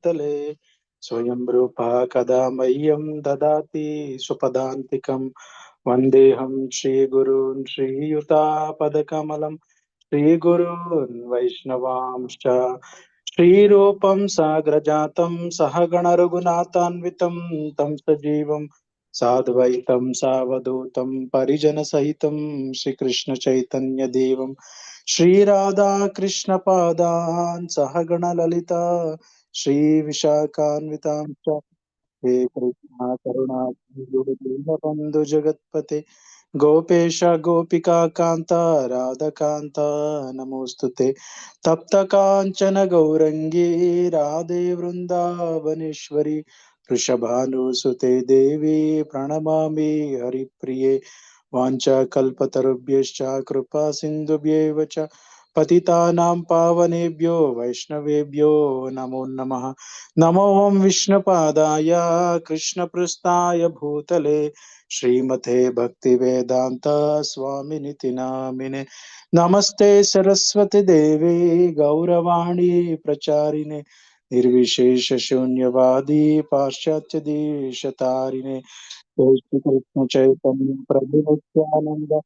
Bhattale Swayam Rupa Kada Mayam Dadati Supadantikam Vandeham Shri Gurun Shri Yuta Padakamalam Shri Gurun Vaishnavamscha Shri Rupam Sagrajatam Sahagana Raghunathanvitam Tam Sajivam Sadvaitam Savadutam Parijana Sahitam Shri Krishna Chaitanya Devam Shri Radha Krishna Padan Sahagana Lalita Shri Vishakhanvitam He Krishna Karuna Bandhu Jagatpate Gopesha Gopika Kanta Radha Kanta Namostute Tapta Kanchana Gaurangi Radhe Vrindavaneshwari Rishabhanu Sute Devi Pranamami Haripriye Vancha Kalpatarubhyascha Kripa Sindhubhyev cha Patitanam Pavanebhyo Vaishnavebhyo Namo Namaha Namo Om Vishnupadaya Krishna Prasthaya Bhutale Srimate Bhakti Vedanta Swaminiti Namine Namaste Saraswati Devi Gauravani Pracharine Nirvishesha Shunyavadi Paschatya Deshatarine Jai Krishna Chaitanya Prabhu Nityananda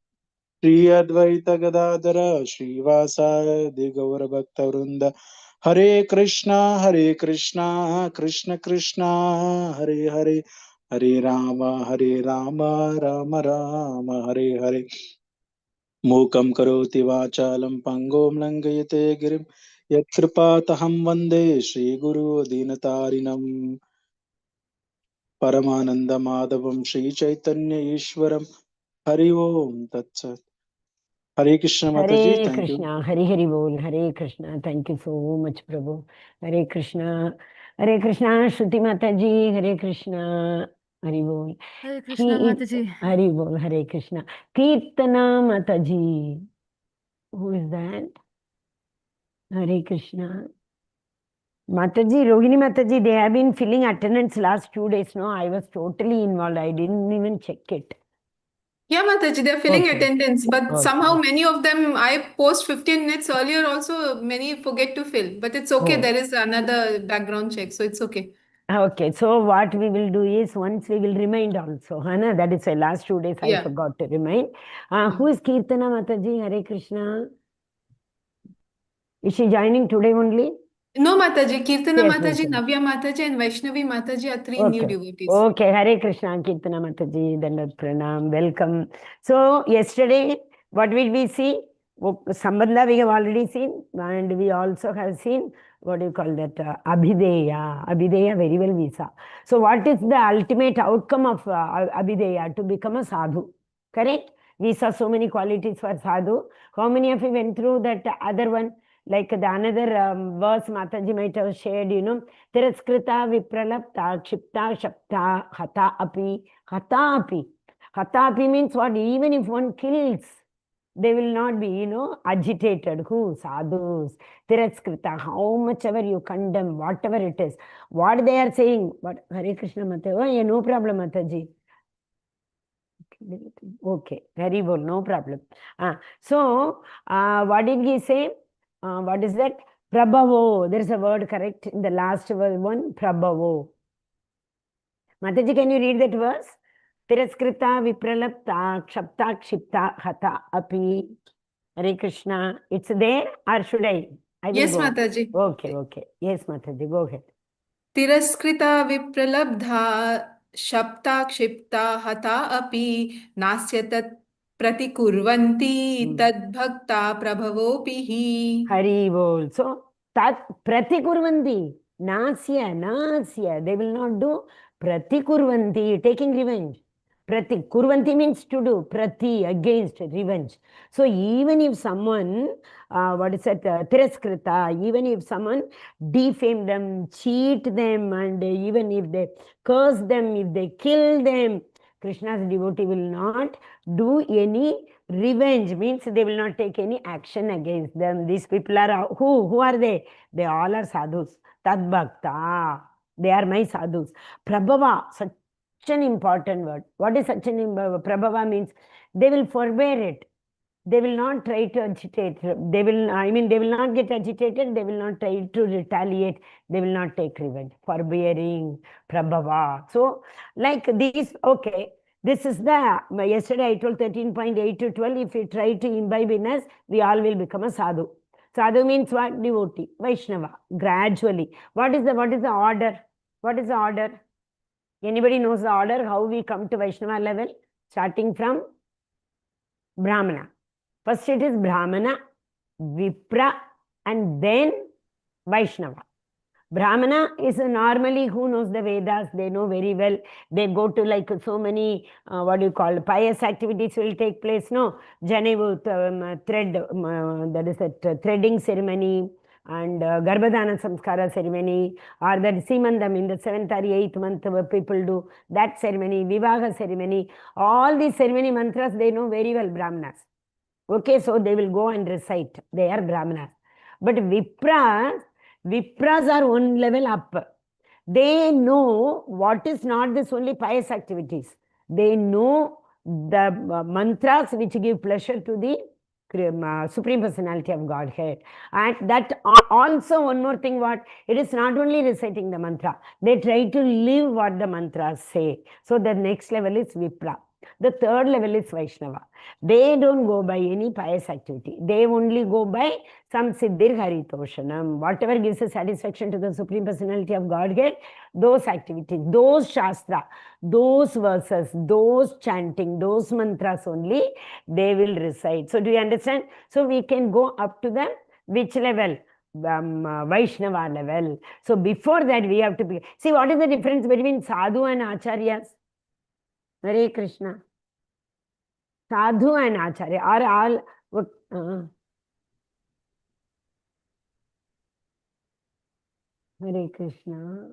Shri Advaita Gadadara Srivasadi Gaura Bhakta Vrinda Hare Krishna Krishna Krishna Hare Hare Hare Rama Rama Rama Hare Hare Mukam karoti vachalam pangom langayate girim Yatkripaataham vande Shri Guru Dinatarinam Paramananda Madhavam Shri Chaitanya Ishwaram Hari Om Tat Sat Hare Krishna Mataji, Hare thank you. Krishna, Hare Hari Bol, Hare Krishna. Thank you so much, Prabhu. Hare Krishna, Shruti Mataji, Hare Krishna, Hari Bol. Hare Krishna Mataji. Hari Bol, Hare Krishna. Kirtana Mataji. Who is that? Hare Krishna. Mataji, Rohini Mataji, they have been filling attendance last 2 days. No, I was totally involved. I didn't even check it. Yeah, Mataji, they're filling Okay. attendance, but Okay. somehow many of them, I post 15 minutes earlier also, many forget to fill. But it's okay, Oh. there is another background check, so it's okay. Okay, so what we will do is, once we will remind also, Hana, that is why last 2 days I forgot to remind. Who is Kirtana Mataji? Hare Krishna. Is she joining today only? No, Mataji. Kirtana Yes, Mataji, Mataji. Navya Mataji, and Vaishnavi Mataji are 3 new devotees. Okay, Hare Krishna, Kirtana Mataji, Dandat Pranam, welcome. So, yesterday, what did we see? Sambandha we have already seen, and we also have seen, what do you call that? Abhideya. Abhideya very well we saw. So, what is the ultimate outcome of Abhideya? To become a sadhu. Correct? We saw so many qualities for sadhu. How many of you went through that other one? Like the another verse Mataji might have shared, you know, Tiraskrita Vipralapta Kshipta Shapta Hata Api. Hata Api. Hata Api means what? Even if one kills, they will not be, you know, agitated. Who? Sadhus. Tiraskrita. How much ever you condemn, whatever it is. What they are saying. But Hare Krishna Mataji. Oh, yeah, no problem, Mataji. Okay, very well, no problem. So, what did he say? What is that? Prabhavo. There is a word correct in the last one. Prabhavo. Mataji, can you read that verse? Tiraskrita vipralapta kshapta kshipta hata api. Hare Krishna. It's there or should I? Yes, Mataji. Okay. Yes, Mataji, go ahead. Tiraskrita vipralabdha shapta kshipta hata api nasya tat pratikurvanti tad bhakta prabhavopihi. Hari bol. So, tat pratikurvanti. Nasya. They will not do pratikurvanti, taking revenge. Kurvanti means to do. Prati, against, revenge. So, even if someone, Tiraskrita, even if someone defame them, cheat them, and even if they curse them, if they kill them, Krishna's devotee will not do any revenge, means they will not take any action against them. These people are who? Who are they? They all are sadhus. Tad bhakta. They are my sadhus. Prabhava, such an important word. What is such an Prabhava means? They will forbear it. they will not try to agitate. They will not get agitated. They will not try to retaliate. They will not take revenge. Forbearing, prabhava. So, like these, okay, this is the, yesterday I told 13.8 to 12, if we try to imbibe in us, we all will become a sadhu. Sadhu means what? Devotee, Vaishnava, gradually. What is the order? What is the order? Anybody knows the order, how we come to Vaishnava level? Starting from Brahmana. First it is Brahmana, Vipra, and then Vaishnava. Brahmana is normally who knows the Vedas, they know very well. They go to like so many, pious activities will take place, no? Janevu, thread, that is a threading ceremony, and Garbhadana Samskara ceremony, or that Simandam in the 7th or 8th month people do, that ceremony, Vivaha ceremony, all these ceremony mantras, they know very well, Brahmanas. Okay, so they will go and recite. They are Brahmanas. But Vipras are one level up. They know what is not this only pious activities. They know the mantras which give pleasure to the Supreme Personality of Godhead. And that also one more thing, what? It is not only reciting the mantra. They try to live what the mantras say. So the next level is Vipra. The third level is Vaishnava. They don't go by any pious activity. They only go by some Siddhir Haritoshanam. Whatever gives a satisfaction to the Supreme Personality of Godhead, those activities, those Shastra, those verses, those chanting, those mantras only, they will recite. So do you understand? So we can go up to the which level? Vaishnava level. So before that we have to be... See, what is the difference between Sadhu and Acharyas? Hare Krishna. Sadhu and Acharya are all... Hare Krishna.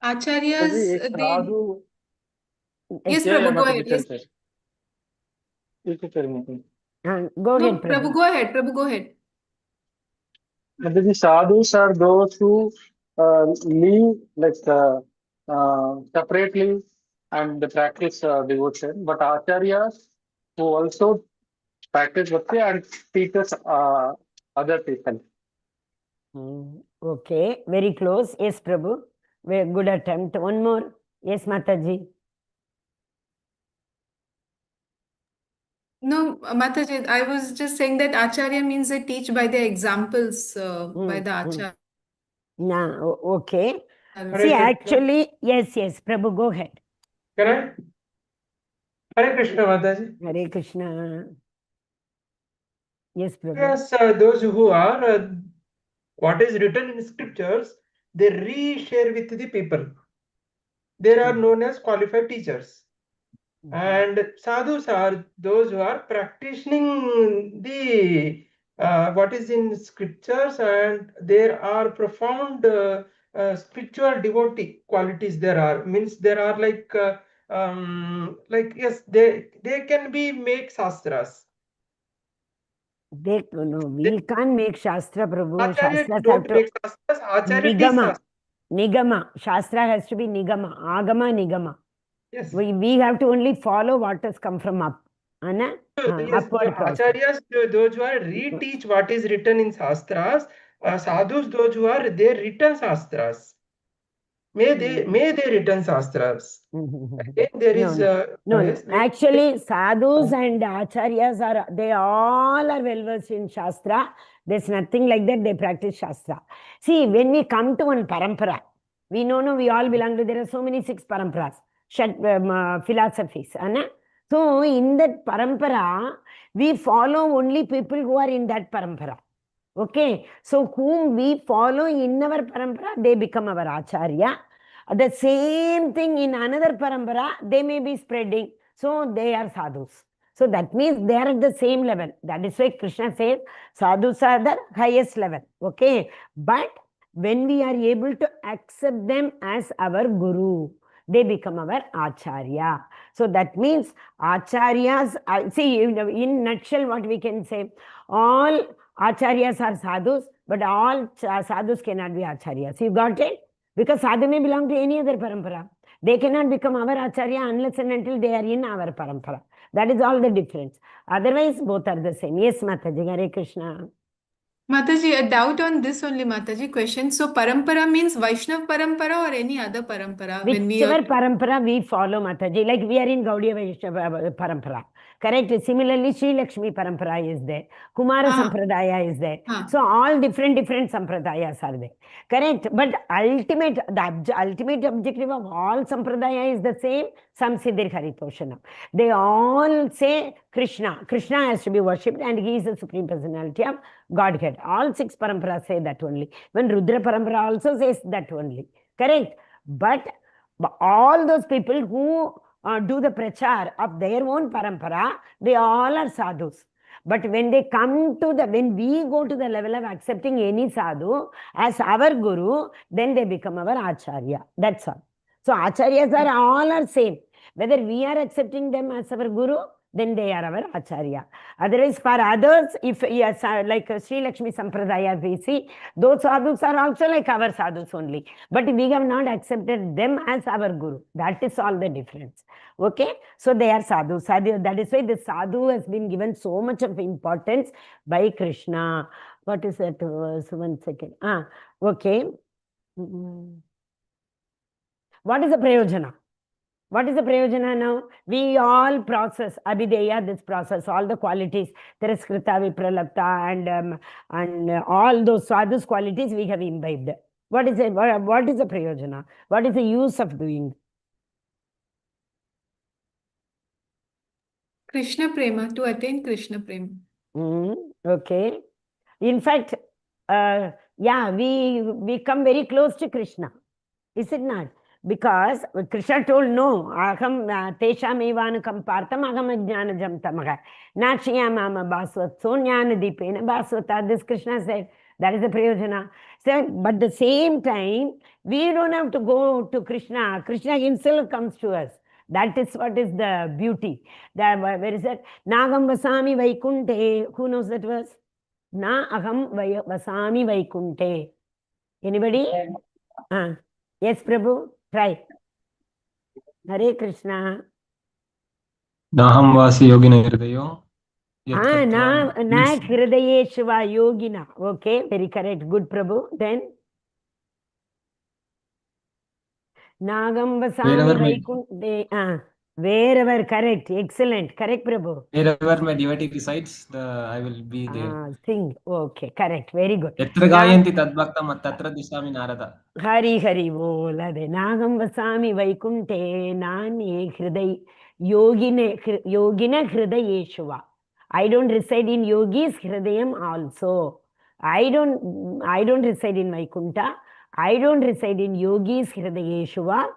Acharyas, Sadhu. Yes, Yeah, Prabhu, go Mataji, ahead. Yes. tell, sir. You can tell me. Go No, ahead, Prabhu, go ahead. Prabhu, go ahead. The sadhus are those who live like separately and practice devotion, but acharyas who also practice bhakti and teaches other people. Okay, very close. Yes, Prabhu. Very good attempt. One more. Yes, Mataji. No, Mataji, I was just saying that Acharya means they teach by their examples, by the Acharya. No, okay. Hare See, Krishna. actually, yes, Prabhu, go ahead. Can I? Hare Krishna, Mataji. Hare Krishna. Yes, Prabhu. Yes, those who are what is written in scriptures, they re-share with the people. They are known as qualified teachers. And sadhus are those who are practicing the what is in scriptures, and there are profound spiritual devotee qualities. There are means there are like yes, they can be make shastras. We can't make Shastra, Prabhu. Acharya Shastras have don't to... make shastras. Acharya teach Nigama. shastras. Nigama. Shastra has to be Nigama. Agama, Nigama. Yes. We have to only follow what has come from up. Anna? Yes, Upward process. acharyas, those who are reteach what is written in shastras. Sadhus, those who are they written shastras. May they written shastras. Again, there is No. yes, Actually, sadhus and acharyas they all are well versed in Shastra. There's nothing like that. They practice Shastra. See, when we come to one parampara, we know we all belong to, there are so many 6 paramparas, philosophies. So, in that parampara, we follow only people who are in that parampara. Okay, so whom we follow in our parampara, they become our acharya. The same thing in another parampara, they may be spreading. So they are sadhus. So that means they are at the same level. That is why Krishna says, sadhus are the highest level. Okay, but when we are able to accept them as our guru, they become our acharya. So that means acharyas, see, in nutshell, what we can say, all acharyas are sadhus, but all sadhus cannot be acharyas. You got it? Because sadhu may belong to any other parampara. They cannot become our Acharya unless and until they are in our parampara. That is all the difference. Otherwise, both are the same. Yes, Mataji, Hare Krishna. Mataji, a doubt on this only, Mataji. Question. So, parampara means Vaishnav parampara or any other parampara? Whichever parampara we follow, Mataji, like we are in Gaudiya Vaishnava parampara. Correct. Similarly, Sri Lakshmi parampara is there. Kumara Sampradaya is there. So all different sampradayas are there. Correct. But the ultimate objective of all sampradaya is the same. Samsiddhir Haritoshanam. They all say Krishna. Krishna has to be worshipped and he is the Supreme Personality of Godhead. All 6 paramparas say that only. When Rudra parampara also says that only. Correct. But all those people who do the prachar of their own parampara, they all are sadhus. But when they come to when we go to the level of accepting any sadhu as our guru, then they become our acharya. That's all. So acharyas are all same. Whether we are accepting them as our guru, then they are our acharya. Otherwise, for others, if yes, like Sri Lakshmi Sampradaya, we see, those sadhus are also like our sadhus only. But we have not accepted them as our guru. That is all the difference. Okay? So they are sadhus. That is why the sadhu has been given so much of importance by Krishna. What is that verse? 1 second. Okay. What is the prayojana? What is the prayojana now? We all process, Abhideya, this process, all the qualities, Tiraskrita, Vipralapta, and all those sadhus qualities we have imbibed. What is it? What is the prayojana? What is the use of doing? Krishna Prema, to attain Krishna Prema. Okay. In fact, yeah, we come very close to Krishna. Is it not? Because Krishna told, no, aham tesham evanukam partam aham ajnanajam tamaha nachiyamama baswat sonyana dipena baswata. This Krishna said, that is the prayojana. So, but at the same time, we don't have to go to Krishna. Krishna himself comes to us. That is what is the beauty. Where is that? Nagam vasami vaikunte. Who knows that verse? Na aham vasami vaikunte. Anybody? Yes, Prabhu. Try. Hare Krishna. Naham vasi yogina hridayo. Na hridaye shiva yogina. Okay, very correct. Good, Prabhu. Then? Nagam vasami vaikunte. Wherever, correct. Excellent. Correct, Prabhu. Wherever my devotee resides, I will be there. Sing. Okay, correct. Very good. Yatra gayanti tadbhaktam tatra dishami narada. Hari Hari Bol. Ade Nagam vasami vaikunte nani hriday yogina hridayeshva. I don't reside in yogis hridayam also. I don't reside in Vaikunta. I don't reside in yogis hridayeshva.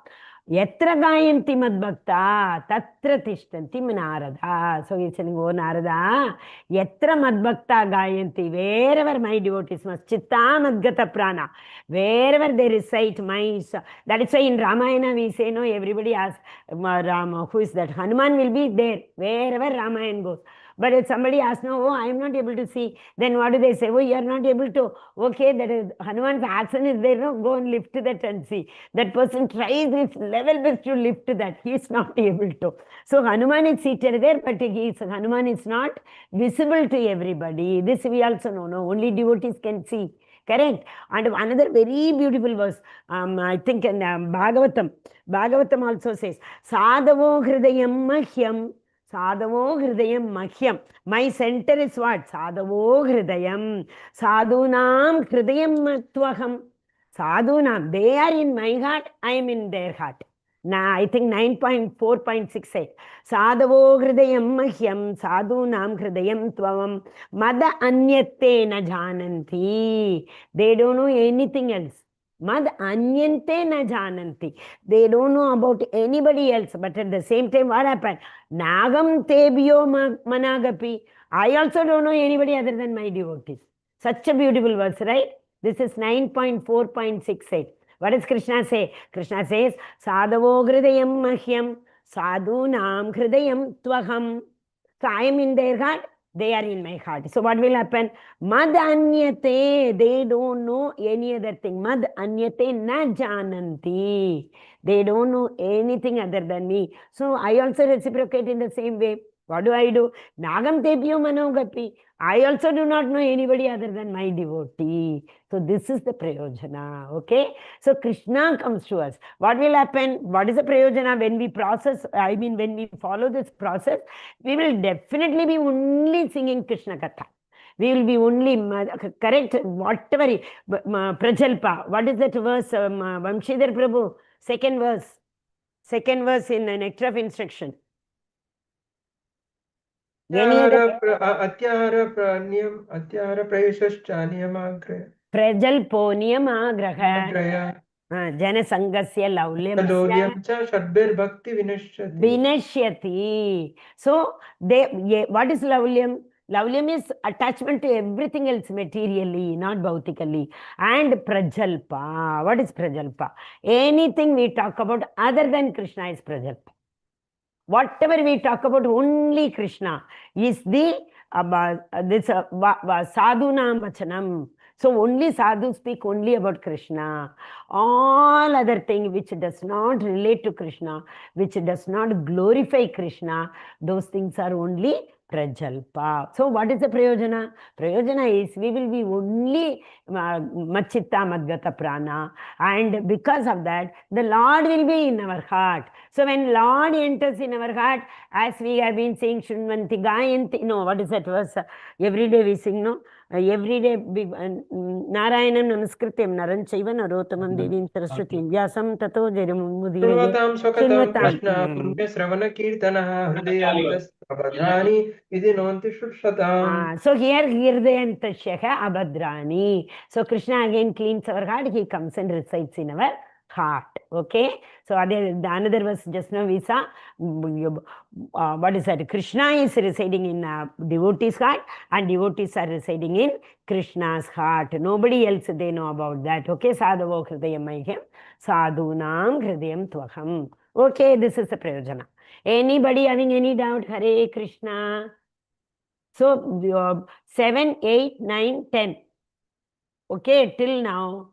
Yatra gayanti madbhakta tatra tishtanti Narada. So he's saying, oh Narada, yatra madbhakta gayanti, wherever my devotees must chitta madgata prana, wherever they recite my. That is why in Ramayana we say, no, everybody asks Rama, who is that? Hanuman will be there wherever Ramayana goes. But if somebody asks, no, oh, I am not able to see, then what do they say? Oh, you are not able to. Okay, that is Hanuman's action is there. No, go and lift that and see. That person tries his level best to lift that. He is not able to. So Hanuman is seated there, but Hanuman is not visible to everybody. This we also know. No, only devotees can see. Correct. And another very beautiful verse, I think in Bhagavatam. Bhagavatam also says, Sadhavo hridayam mahyam. Sadhavo hridayam mahyam. My center is what? Sadhavo hridayam. Sadhunam hridayam matvaham. Sadhunam, they are in my heart, I am in their heart. Now, I think 9.4.68. Sadhavo hridayam mahyam. Sadhunam hridayam tvavam. Mada anyate na jananti. They don't know anything else. Mad anyante na jananti. They don't know about anybody else. But at the same time, what happened? Nagam tebyo managapi. I also don't know anybody other than my devotees. Such a beautiful verse, right? This is 9.4.68. What does Krishna say? Krishna says, Sadhavo hridayam mahyam. Sadhunam hridayam tvaham. So I am in their heart. They are in my heart. So what will happen? Mad anyate, they don't know any other thing. Mad anyate na jananti. They don't know anything other than me. So I also reciprocate in the same way. What do? Nagam tepyo manogapi. I also do not know anybody other than my devotee. So this is the prayojana. Okay. So Krishna comes to us. What will happen? What is the prayojana when we process? I mean, when we follow this process, we will definitely be only singing Krishna Katha. We will be only, correct, whatever, Prajalpa. What is that verse, Vamshidhar Prabhu? Second verse in the Nectar of Instruction. Atyahara prayashascha niyamagraya. Prajalpo niyamagraha. Janasangasya laulyam cha shadbir bhakti vinashyati. Vinashyati. So, what is laulyam? Laulyam is attachment to everything else materially, not bhautikally. And prajalpa. What is prajalpa? Anything we talk about other than Krishna is prajalpa. Whatever we talk about only Krishna is the sadhunam vachanam. So only sadhus speak only about Krishna. All other things which does not relate to Krishna, which does not glorify Krishna, those things are only prajalpa. So what is the prayojana? Prayojana is we will be only machitta madgata prana, and because of that the Lord will be in our heart. So when Lord enters in our heart, as we have been saying Shunvanti Gayanti, no, what is that verse? Every day we sing, no? Every day Narayanam Namaskrityam Naranchaiva Narotamam Devim Saraswatim Vyasam Tato Jaramudire Purvatam Swakatam Krishna Punya Sravana Kirtanaha Hridayantas Abhadrani Vidinonti Shushatam. So here Hirdayantasyaha Abhadrani. So Krishna again cleans our heart, he comes and resides in our heart. Okay, so another verse just now we saw, what is that? Krishna is residing in devotee's heart and devotees are residing in Krishna's heart. Nobody else they know about that. Okay, sadhavo hridayam mahyam sadhunam hridayam tvaham. Okay, this is the prayojana. Anybody having any doubt? Hare Krishna. So 7, 8, 9, 10. Okay, till now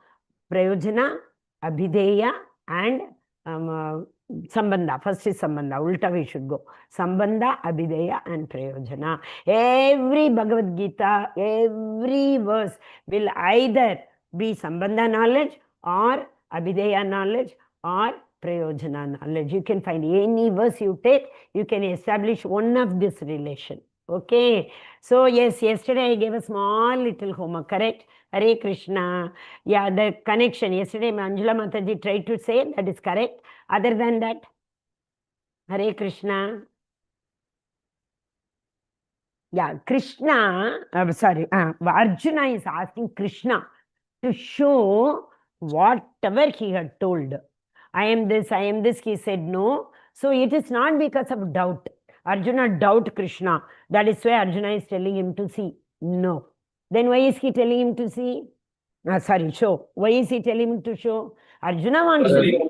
prayojana, abhideya and sambandha. First is sambandha, ulta we should go. Sambandha, abhideya and prayojana. Every Bhagavad Gita, every verse will either be sambandha knowledge or abhideya knowledge or prayojana knowledge. You can find any verse you take, you can establish one of this relation. Okay, so yes, yesterday I gave a small little homework, correct? Hare Krishna. Yeah, the connection. Yesterday, Manjula Mataji tried to say that is correct. Other than that, Hare Krishna. Yeah, Krishna, Arjuna is asking Krishna to show whatever he had told. I am this, he said no. So it is not because of doubt. Arjuna doubt Krishna. That is why Arjuna is telling him to see. No. Then why is he telling him to see? Show. Why is he telling him to show? Arjuna wants to see.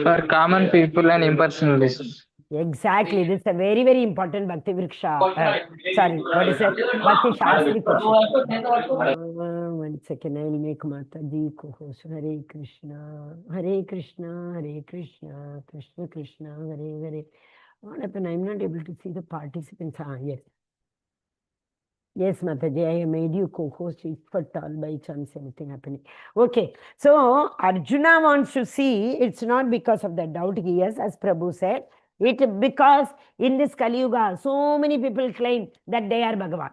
For common people and impersonalists. Exactly. This is a very, very important Bhakti Vriksha. What is it? Bhakti Shastri question. One second, I will make Mataji co-host. Hare Krishna, Hare Krishna, Hare Krishna, Krishna Krishna, Hare Hare. What happened? I am not able to see the participants. Yes. Yes, Mataji, I made you co-host if at all by chance anything happening. Okay, so Arjuna wants to see, it's not because of the doubt he has, as Prabhu said, it because in this Kali Yuga, so many people claim that they are Bhagavan.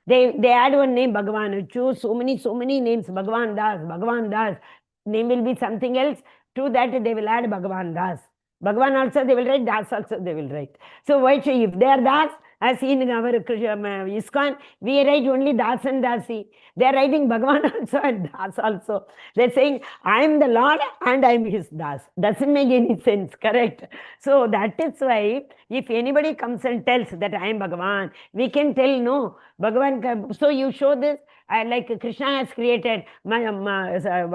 They add one name, Bhagavan, choose so many names, Bhagavan Das, name will be something else, to that they will add Bhagavan Das. Bhagavan also they will write, Das also they will write. So why should, if they are Das, as in our ISKCON, we write only Das and Dasi. They are writing Bhagavan also and Das also. They are saying, I am the Lord and I am his Das. Doesn't make any sense, correct? So that is why, if anybody comes and tells that I am Bhagavan, we can tell no. Bhagavan, so you show this, like Krishna has created, what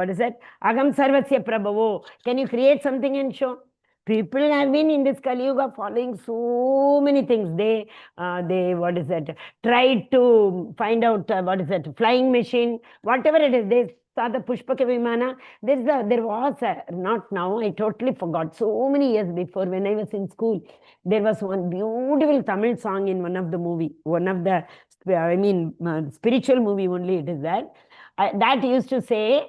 is it? Agam Sarvasya Prabhavo. Can you create something and show? People have been in this Kali Yuga following so many things. They what is that? Tried to find out what is that? Flying machine, whatever it is. They saw the Pushpaka Vimana. There was not now. I totally forgot. So many years before, when I was in school, there was one beautiful Tamil song in one of the movie, one of the spiritual movie only. It is that that used to say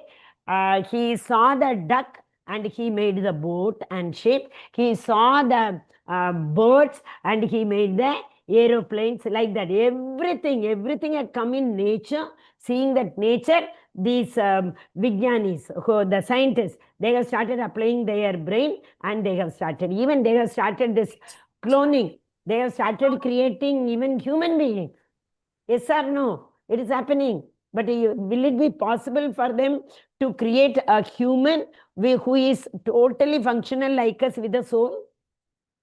he saw the duck and he made the boat and ship. He saw the birds and he made the aeroplanes, like that. Everything had come in nature. Seeing that nature, these Vijnanis, the scientists, they have started applying their brain, and they have started this cloning. They have started creating even human beings. Yes or no? It is happening. But will it be possible for them to create a human who is totally functional like us with a soul?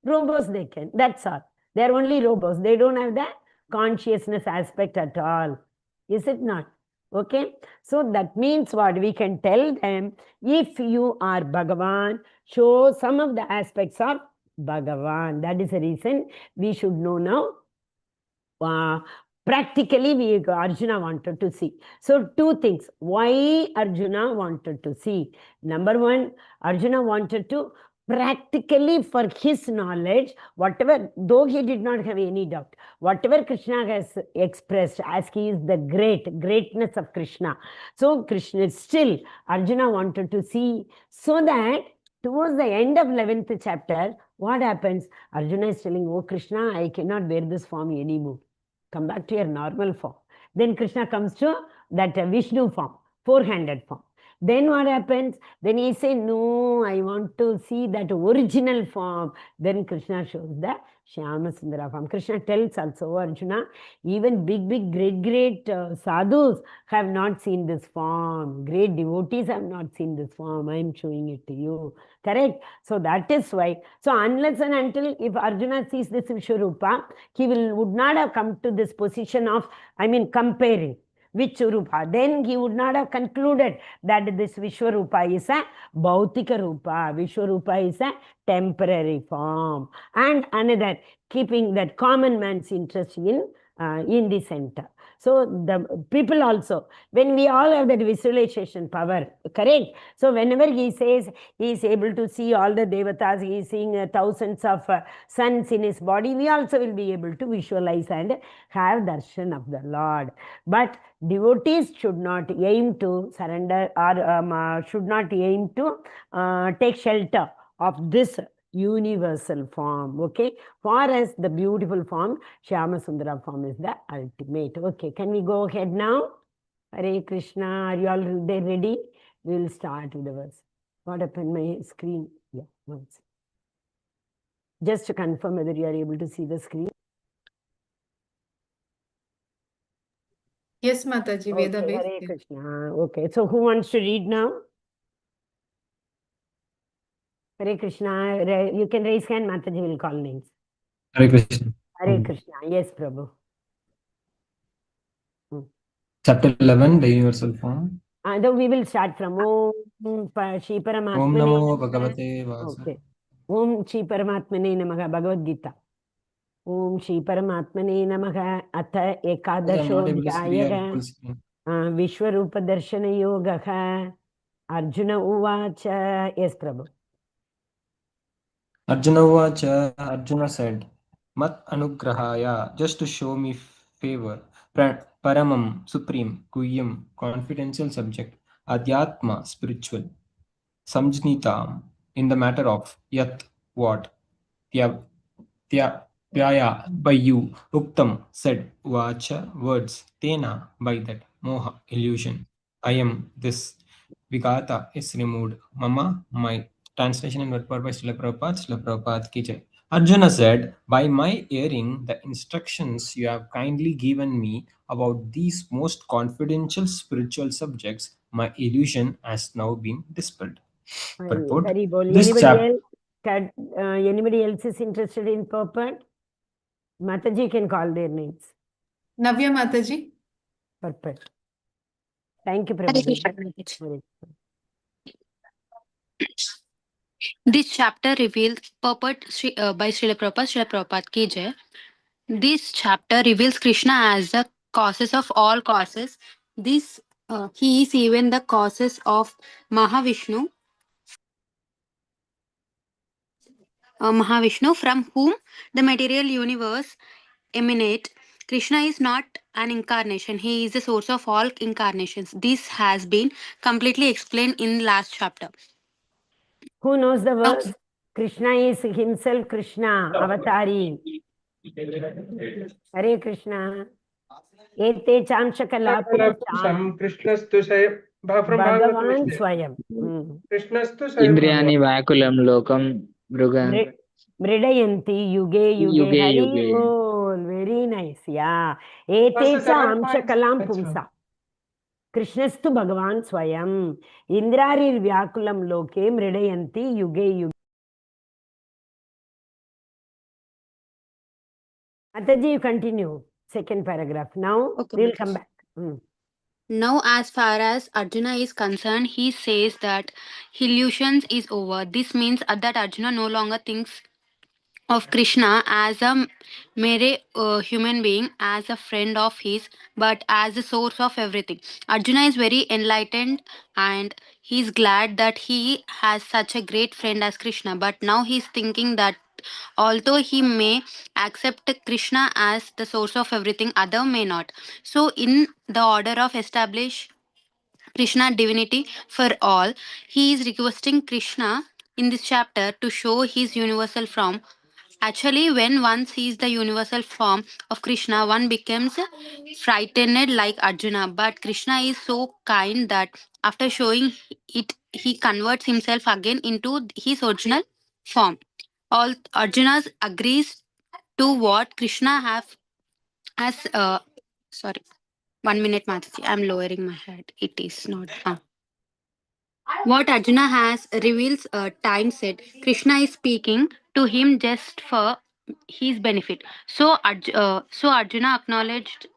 Robots they can. That's all. They're only robots. They don't have the consciousness aspect at all. Is it not? Okay. So that means what? We can tell them, if you are Bhagavan, show some of the aspects of Bhagavan. That is the reason we should know now. Practically, Arjuna wanted to see. So, two things. Why Arjuna wanted to see? Number one, Arjuna wanted to practically, for his knowledge, whatever, though he did not have any doubt, whatever Krishna has expressed as he is the greatness of Krishna. So, Krishna still, Arjuna wanted to see, so that towards the end of 11th chapter, what happens? Arjuna is telling, oh Krishna, I cannot bear this form anymore. Come back to your normal form. Then Krishna comes to that Vishnu form, four-handed form. Then what happens? Then he says, no, I want to see that original form. Then Krishna shows the Shyama Sundara form. Krishna tells also, Arjuna, even big, great sadhus have not seen this form. Great devotees have not seen this form. I am showing it to you. Correct? So that is why. So unless and until if Arjuna sees this Vishwarupa, he would not have come to this position of, comparing which Rupa. Then he would not have concluded that this Vishwarupa is a Bhautika Rupa. Vishwarupa is a temporary form. And another, keeping that common man's interest in the center. So the people also, when we all have that visualization power, correct? So whenever he says he is able to see all the devatas, he is seeing thousands of suns in his body, we also will be able to visualize and have darshan of the Lord. But devotees should not aim to surrender or should not aim to take shelter of this universal form. Okay, for us the beautiful form Shyama Sundara form is the ultimate. Okay, can we go ahead now? Hare Krishna. Are you all there ready? We will start with the verse. What happened my screen? Yeah, once. Just to confirm whether you are able to see the screen. Yes, Mataji. Okay, Veda based. Hare Krishna. Okay, so who wants to read now? Hare Krishna. You can raise hand, Mataji will call names. Hare Krishna. Hare Krishna. Yes, Prabhu. Chapter 11, the universal form. Then we will start from Om Shri Om Paramatmane Namo Namaha. Bhagavate Vasa. Okay. Om Shri Paramatmane Namaha. Bhagavad Gita. Om Shri Paramatmane Namaha. Atha I'm Ekadasho not able to see your Dhyaya full screen. Vishwarupa Darshana Yogaha. Arjuna Uvacha. Yes, Prabhu. Arjuna said, Mat Anugrahaya, just to show me favor, Paramam, supreme, Guhyam, confidential subject, Adhyatma, spiritual, Samjnitam, in the matter of Yat, what, Tyaya, by you, Uktam, said, Vacha, words, Tena, by that, Moha, illusion, I am this, Vigata is removed, Mama, my. Translation and word by Srila Prabhupada ki jai. Arjuna said, by my hearing the instructions you have kindly given me about these most confidential spiritual subjects, my illusion has now been dispelled. Purport. Very bold. This Anybody else is interested in purport? Mataji can call their names. Navya Mataji. Purport. Thank you, Prabhu. This chapter reveals purport by Srila Prabhupada. Srila Prabhupada ki jai. This chapter reveals Krishna as the causes of all causes. This he is even the causes of Mahavishnu. Mahavishnu, from whom the material universe emanate. Krishna is not an incarnation. He is the source of all incarnations. This has been completely explained in last chapter. Who knows the verse? Krishna is himself Krishna, Avatari. Hare Krishna. Ete chamshakala Pumsam Krishnastu Sayam from Bhagavan Bhagavatam is Swayam. Krishnastu Sayam Indriyani Vakulam Lokam Mrugan Mridayanti Yuge Yuge Yuge Hari Yuge. Bol. Very nice. Yeah. Ete cha amshakalam pumsa. Krishnastu Bhagavan Swayam. Indrarir Vyakulam Loke Mridayanti Yuge Yuge. Mataji, you continue. Second paragraph. Now Okay, we'll Mataji. come back. Now, as far as Arjuna is concerned, he says that illusions is over. This means that Arjuna no longer thinks of Krishna as a mere human being, as a friend of his, but as the source of everything. Arjuna is very enlightened and he's glad that he has such a great friend as Krishna. But now he's thinking that although he may accept Krishna as the source of everything, other may not. So, in the order of establish Krishna divinity for all, he is requesting Krishna in this chapter to show his universal form. Actually, when one sees the universal form of Krishna, one becomes frightened like Arjuna. But Krishna is so kind that after showing it, he converts himself again into his original form. All Arjunas agrees to what Krishna have as sorry. 1 minute, Mataji. I'm lowering my head. It is not. What Arjuna has reveals a time set. Krishna is speaking to him just for his benefit. So Arjuna acknowledged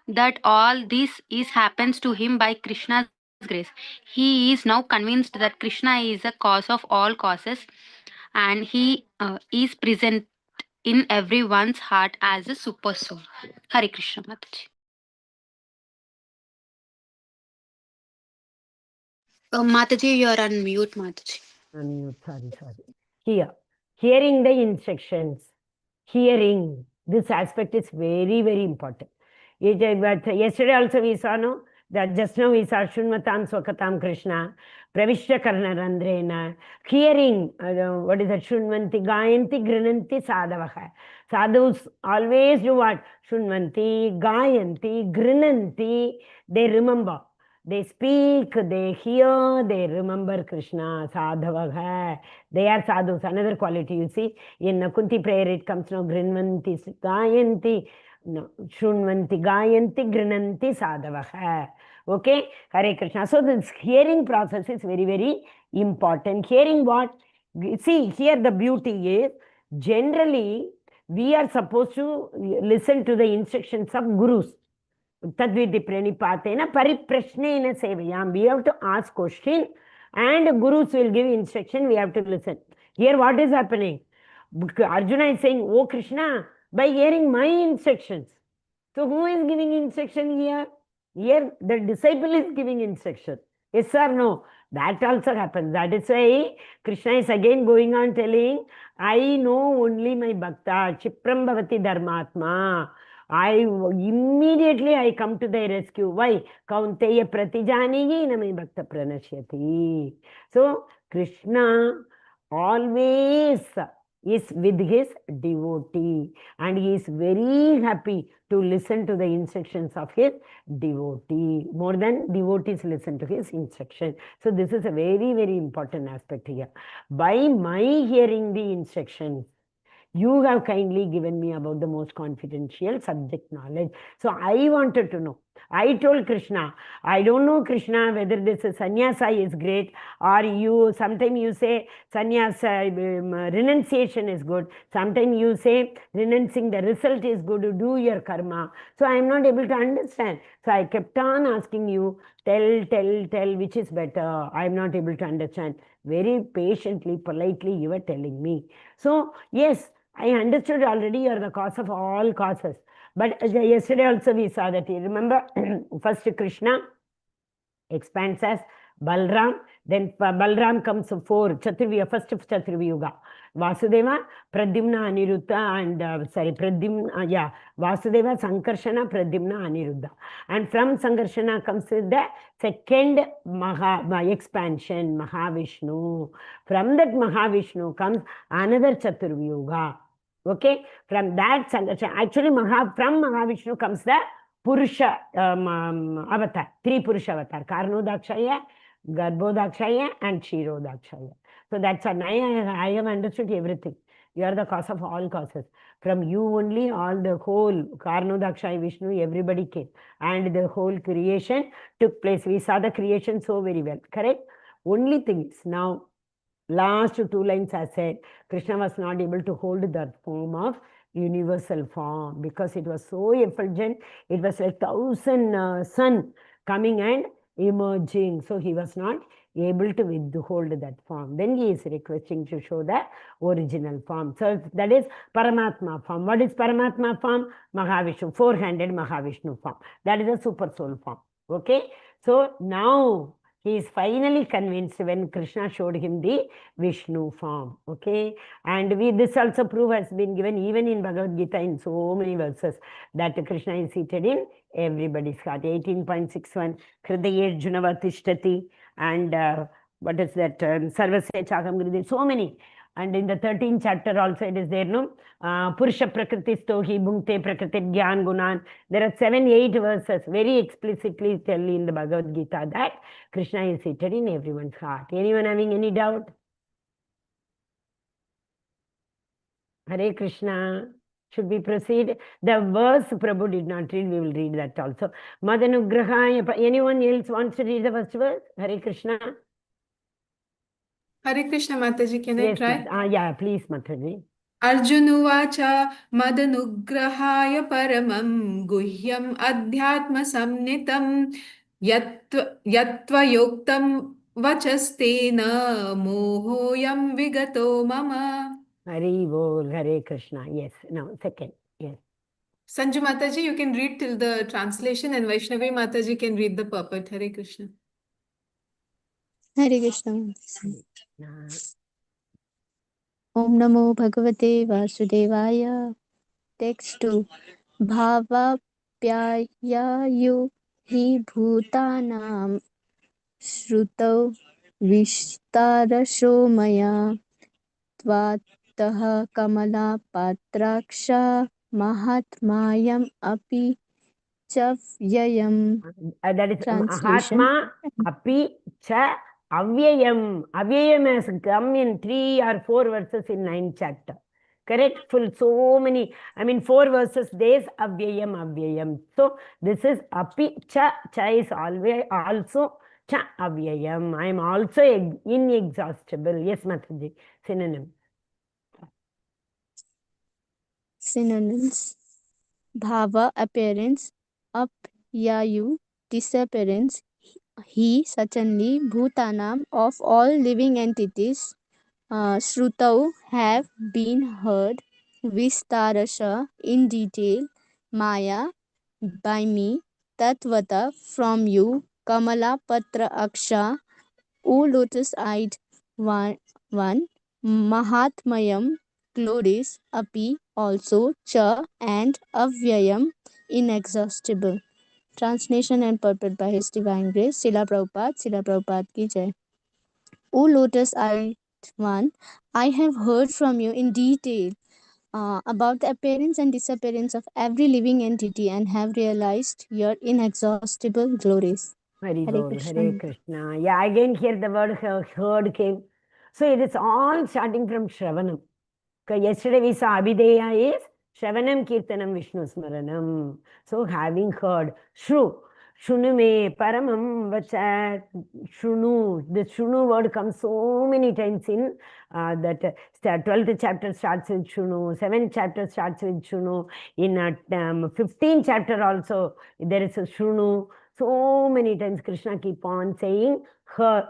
that all this is happens to him by Krishna's grace. He is now convinced that Krishna is the cause of all causes, and he is present in everyone's heart as a super soul. Hare Krishna, Mataji. Mataji, you are on mute, Mataji. Unmute, sorry. Here, hearing the instructions, hearing, this aspect is very, very important. But yesterday also we saw, no, that just now we saw Shunmatam Swakatam Krishna, Pravishya Karnarandrena, hearing, what is that, Shunvanti, Gayanti, Grinanti, Sadavaha. Sadhus always do what? Shunvanti, Gayanti, Grinanti, they remember. They speak, they hear, they remember Krishna, Sadhava. They are sadhus. Another quality, you see, in Kunti prayer it comes now, Grinvanti, Gayanti, no, Shunvanti, Gayanti, Grinanti, Sadhava. Okay, Hare Krishna. So this hearing process is very, very important. Hearing what? See, here the beauty is, generally, we are supposed to listen to the instructions of gurus. Tadvidi pranipatena pariprashnena sevayam. We have to ask question and gurus will give instruction. We have to listen. Here what is happening? Arjuna is saying, oh Krishna, by hearing my instructions. So who is giving instruction here? Here the disciple is giving instruction. Yes or no? That also happens. That is why Krishna is again going on telling, I know only my bhakta, Chipram Bhavati Dharmatma. Immediately come to their rescue. Why? Kaunteya Pratijanigi Namai Bhakta Pranashyati. So Krishna always is with his devotee and he is very happy to listen to the instructions of his devotee. More than devotees listen to his instruction. So this is a very, very important aspect here. By my hearing the instructions, you have kindly given me about the most confidential subject knowledge. So I wanted to know I told Krishna, I don't know, Krishna, whether this sannyasa is great, or you, sometimes you say sannyasa, renunciation is good. Sometimes you say renouncing the result is good to do your karma. So I am not able to understand. So I kept on asking you, tell, which is better. I am not able to understand. Very patiently, politely, you were telling me. So yes, I understood already you are the cause of all causes. But yesterday also we saw that. You remember, first Krishna expands as Balram, then Balram comes four, Chaturvyuga, first Chaturvyuga. Vasudeva, Pradyumna, Aniruddha, and Pradyumna, Vasudeva, Sankarshana, Pradyumna, Aniruddha. And from Sankarshana comes the second expansion, Mahavishnu. From that Mahavishnu comes another Chaturvyuga. Okay, from that Sankarshana, actually from Mahavishnu comes the Purusha avatar, three Purusha avatar, Karnodakshaya, Garbhodakshaya, and Kshirodakshaya. So that's why I have understood everything. You are the cause of all causes. From you only, all the whole Karnodakshaya, Vishnu, everybody came. And the whole creation took place. We saw the creation so very well, correct? Only thing is, now, last two lines I said, Krishna was not able to hold that form of universal form because it was so effulgent. It was like 1,000 sun coming and emerging. So he was not able to withhold that form. Then he is requesting to show the original form. So that is Paramatma form. What is Paramatma form? Mahavishnu, four-handed Mahavishnu form. That is a super soul form. Okay. So now he is finally convinced when Krishna showed him the Vishnu form. Okay. And this also proof has been given even in Bhagavad Gita in so many verses that Krishna is seated in everybody's heart. 18.61 Hridaye Junava Tishtati, and what is that? Sarvasya Chakam Gridhi. So many. And in the 13th chapter also it is there, no? Purusha Prakriti Stohi Bhunkte Prakriti Gyan Gunan. There are 7-8 verses very explicitly tell in the Bhagavad Gita that Krishna is seated in everyone's heart. Anyone having any doubt? Hare Krishna. Should we proceed? The verse Prabhu did not read, we will read that also. Madanugrahaya. Anyone else wants to read the first verse? Hare Krishna. Hare Krishna, Mataji, can I try? Yeah, please, Mataji. Arjunuvacha Madanugrahaya Paramam Guhyam Adhyatma Samnitam Yatva Yoktam Vachastena Mohoyam Vigato Mama. Hari Bol, Hare Krishna. Yes, no, second. Yes. Sanju Mataji, you can read till the translation, and Vaishnavi Mataji can read the purport. Hare Krishna. Hare Krishna. Om Namo Bhagavate Vasudevaya. Text 2. Bhava Pyayayu Hi Bhutanam Shrutau Vishtarasho Maya Tvataha Kamala Patraksha Mahatmayam Api Chavyayam. That is Translation. Mahatma Api Cha Avyayam. Avyayam has come in 3 or 4 verses in 9th chapter. Correct? Full so many. 4 verses, there's Avyayam. So this is Api Cha. Cha is always also Cha Avyayam. I am also inexhaustible. Yes, Mataji. Synonym. Synonyms. Bhava, appearance. Apyayu, disappearance. He, certainly. Bhutanam, of all living entities. Shrutau, have been heard. Vistarasha, in detail. Maya, by me. Tatvata, from you. Kamala Patra Aksha, O lotus-eyed one. Mahatmayam, glories. Api, also. Cha, and. Avyayam, inexhaustible. Translation and purport by His Divine Grace, Srila Prabhupada ki jai. O lotus-eyed one, I have heard from you in detail about the appearance and disappearance of every living entity and have realized your inexhaustible glories. Hare Krishna. Krishna. Yeah, again here the word heard came. So it is all starting from Shravanam. Yesterday we saw Abhideya is Shravanam Kirtanam Vishnu Smaranam. So having heard, Shunu me paramam vachat. Shunu. The Shunu word comes so many times in that 12th chapter starts with Shunu, 7th chapter starts with Shunu. In 15th chapter also there is a Shunu. So many times Krishna keep on saying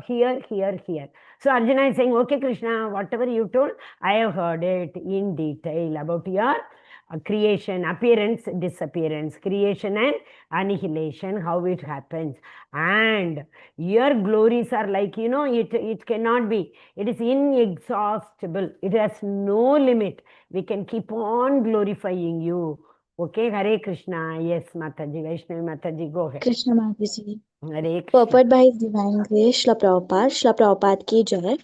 here. So Arjuna is saying, okay Krishna, whatever you told, I have heard it in detail about your creation, appearance, disappearance, creation and annihilation, how it happens. And your glories are like, it cannot be. It is inexhaustible. It has no limit. We can keep on glorifying you. Okay, Hare Krishna. Yes, Mataji, Vaishnavi Mataji, go ahead. Krishna Mataji. Hare Krishna. Purport by His Divine Grace, Srila Prabhupada ki jai.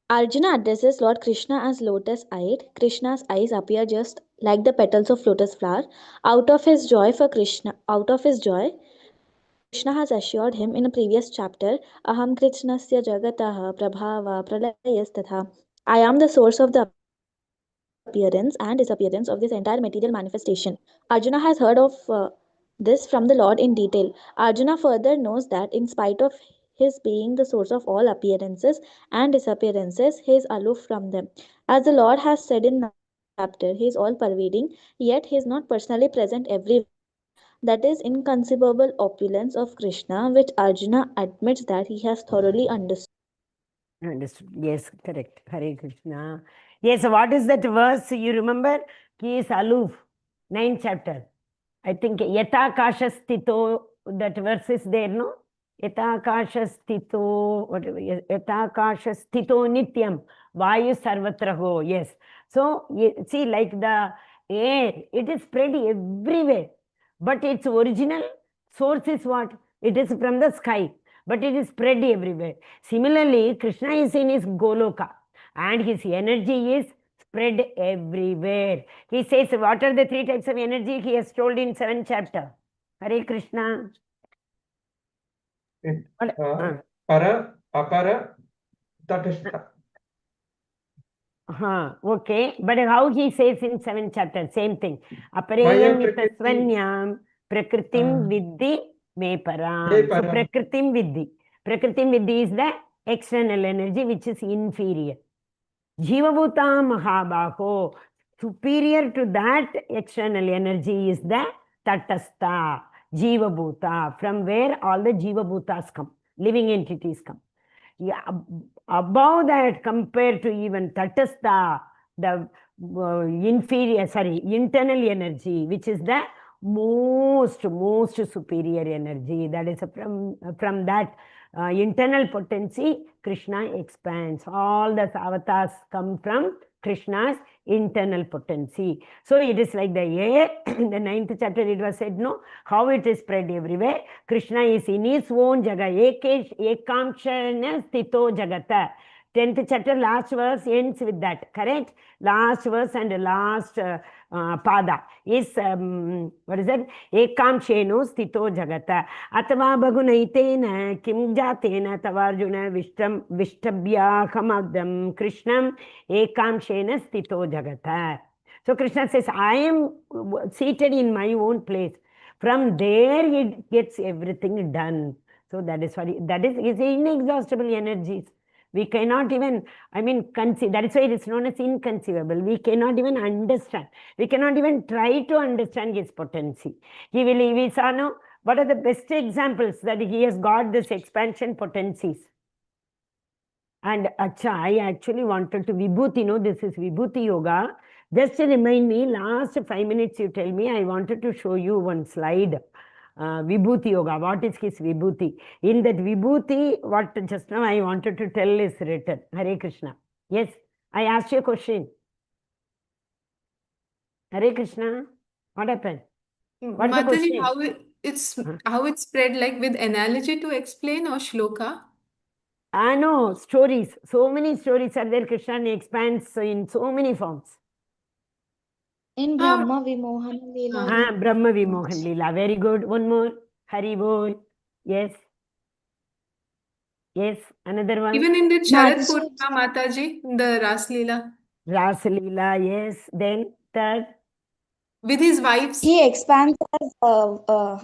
Arjuna addresses Lord Krishna as lotus-eyed. Krishna's eyes appear just like the petals of lotus flower. Out of his joy, Krishna has assured him in a previous chapter, Aham Krishnasya Jagataha Prabhava Pralayasthatha. I am the source of the appearance and disappearance of this entire material manifestation. Arjuna has heard of this from the Lord in detail. Arjuna further knows that in spite of his being the source of all appearances and disappearances, he is aloof from them. As the Lord has said in the chapter, he is all pervading, yet he is not personally present everywhere. That is inconceivable opulence of Krishna, which Arjuna admits that he has thoroughly understood. Understood. Yes, correct. Hare Krishna. Yes, what is that verse? You remember? He is aloof. 9th chapter. I think Yata Kasha Stito, that verse is there, no? Yata Kasha Stito, whatever. Yata Kasha Stito Nityam. Vayu Sarvatraho. Yes. So, see, like the air, it is spread everywhere. But its original source is what? It is from the sky. But it is spread everywhere. Similarly, Krishna is in his Goloka and his energy is spread everywhere. He says, what are the 3 types of energy he has told in 7th chapter? Hare Krishna. Para, apara, tatastha. Okay, but how he says in 7th chapter? Same thing. Apareyam nitasvanyam prakritim vidhi me param. So prakritim vidhi. Prakritim vidhi is the external energy which is inferior. Jivabhuta Mahabaho. Superior to that external energy is the Tatastha, Jivabhuta, from where all the Jivabhutas come, living entities come. Yeah, above that, compared to even Tatastha, the internal energy, which is the most superior energy. That is from that internal potency, Krishna expands. All the avatars come from Krishna's internal potency. So it is like the air. In the 9th chapter it was said, no, how it is spread everywhere. Krishna is in his own jaga. Ekamshana stito jagata. 10th chapter, last verse ends with that, correct? Last verse and last pada is, what is that? Ekam sheno stito jagata. Atava bagunaitena kim jatena tavarjuna vishtabhyahamagdam krishnam ekam shena stito jagata. So Krishna says, I am seated in my own place. From there it gets everything done. So that is his inexhaustible energies. We cannot even, conceive. That is why it is known as inconceivable. We cannot even understand. We cannot even try to understand his potency. We saw now, what are the best examples that he has got this expansion potencies? And I actually wanted to Vibhuti, this is Vibhuti Yoga. Just to remind me, last 5 minutes you tell me, I wanted to show you one slide. Vibhuti Yoga, what is his Vibhuti? In that Vibhuti, what just now I wanted to tell is written. Hare Krishna. Yes, I asked you a question. Hare Krishna, what happened? What's the Mataji, question? how it's spread, like with analogy to explain or shloka? No, stories. So many stories are there. Krishna expands in so many forms. In Brahma Vimohan Leela. Brahma Vimohan Leela. Very good. One more. Hari Bol. Yes. Yes. Another one. Even in the Sharad Purnima, Mataji, the Ras Leela. Rasalila, yes. Then third. With his wives. He expands as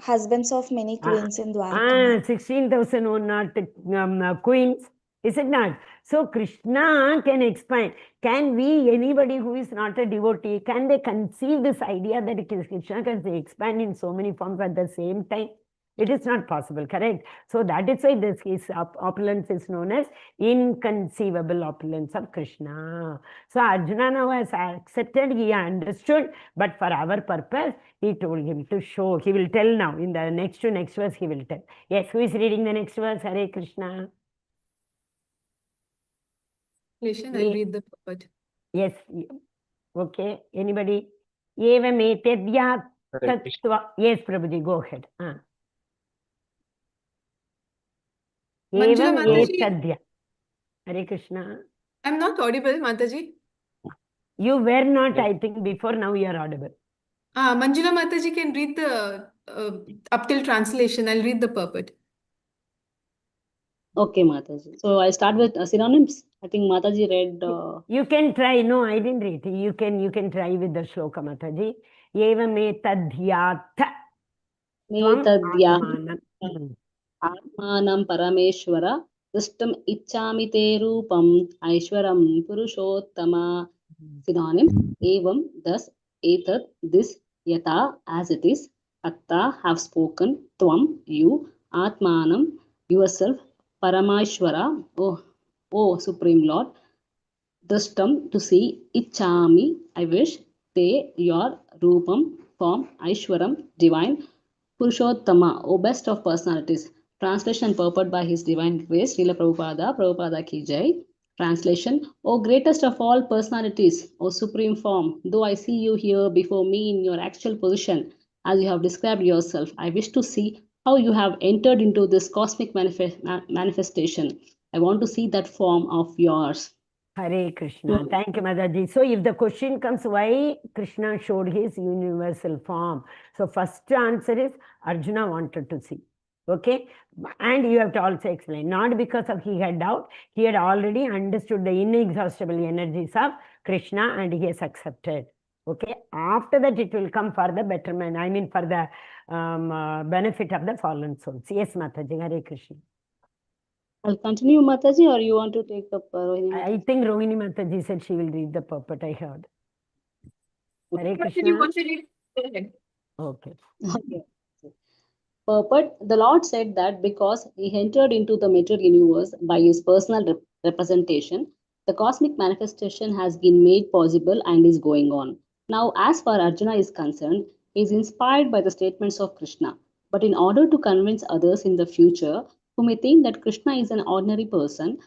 husbands of many queens in Dwarka. 16,001 queens, is it not? So Krishna can expand. Can we, anybody who is not a devotee, can they conceive this idea that Krishna can expand in so many forms at the same time? It is not possible, correct? So that is why this is opulence is known as inconceivable opulence of Krishna. So Arjuna now has accepted, he understood, but for our purpose, he told him to show. He will tell now. In the next verse, he will tell. Yes, who is reading the next verse? Hare Krishna. I'll read the purport. Yes. Okay. Anybody? Evam etedya tattva. Yes, Prabhuji, go ahead. Manjula Evam Mataji, etadya. Hare Krishna. I'm not audible, Mataji. You were not, I think, before. Now you are audible. Manjula Mataji can read the up till translation. I'll read the purport. Okay, Mataji. So I start with synonyms. I think Mataji read. You can try. No, I didn't read. You can try with the shloka, Mataji. Evam etadhyatha. Metadhyatha. Atmanam Parameshwara. Dustam Ichchami Te Rupam Aishwaram Purushottama. Synonym. Evam, thus, etad, this, yata, as it is, atta, have spoken, tvam, you, atmanam, yourself, parameshwara, oh Supreme Lord, drashtam, to see, ichchami, I wish, te, your, rupam, form, aishwaram, divine, purushottama, O best of personalities. Translation and purport by His Divine Grace, Srila Prabhupada, Prabhupada ki jai. Translation, O greatest of all personalities, O supreme form, though I see you here before me in your actual position, as you have described yourself, I wish to see how you have entered into this cosmic manifestation. I want to see that form of yours. Hare Krishna. Thank you, Mataji. So if the question comes, why Krishna showed his universal form? So first answer is Arjuna wanted to see. Okay, and you have to also explain, not because of he had doubt, he had already understood the inexhaustible energies of Krishna and he has accepted. Okay, after that it will come for the betterment, I mean for the benefit of the fallen souls. Yes, Mataji. Hare Krishna. I'll continue, Mataji, or you want to take up Rohini? I think Rohini Mataji said she will read the purport, I heard. Hare Krishna. You want to read? Go ahead. Okay. Okay. Purport, the Lord said that because he entered into the material universe by his personal representation, the cosmic manifestation has been made possible and is going on. Now, as far as Arjuna is concerned, he is inspired by the statements of Krishna. But in order to convince others in the future who may think that Krishna is an ordinary person,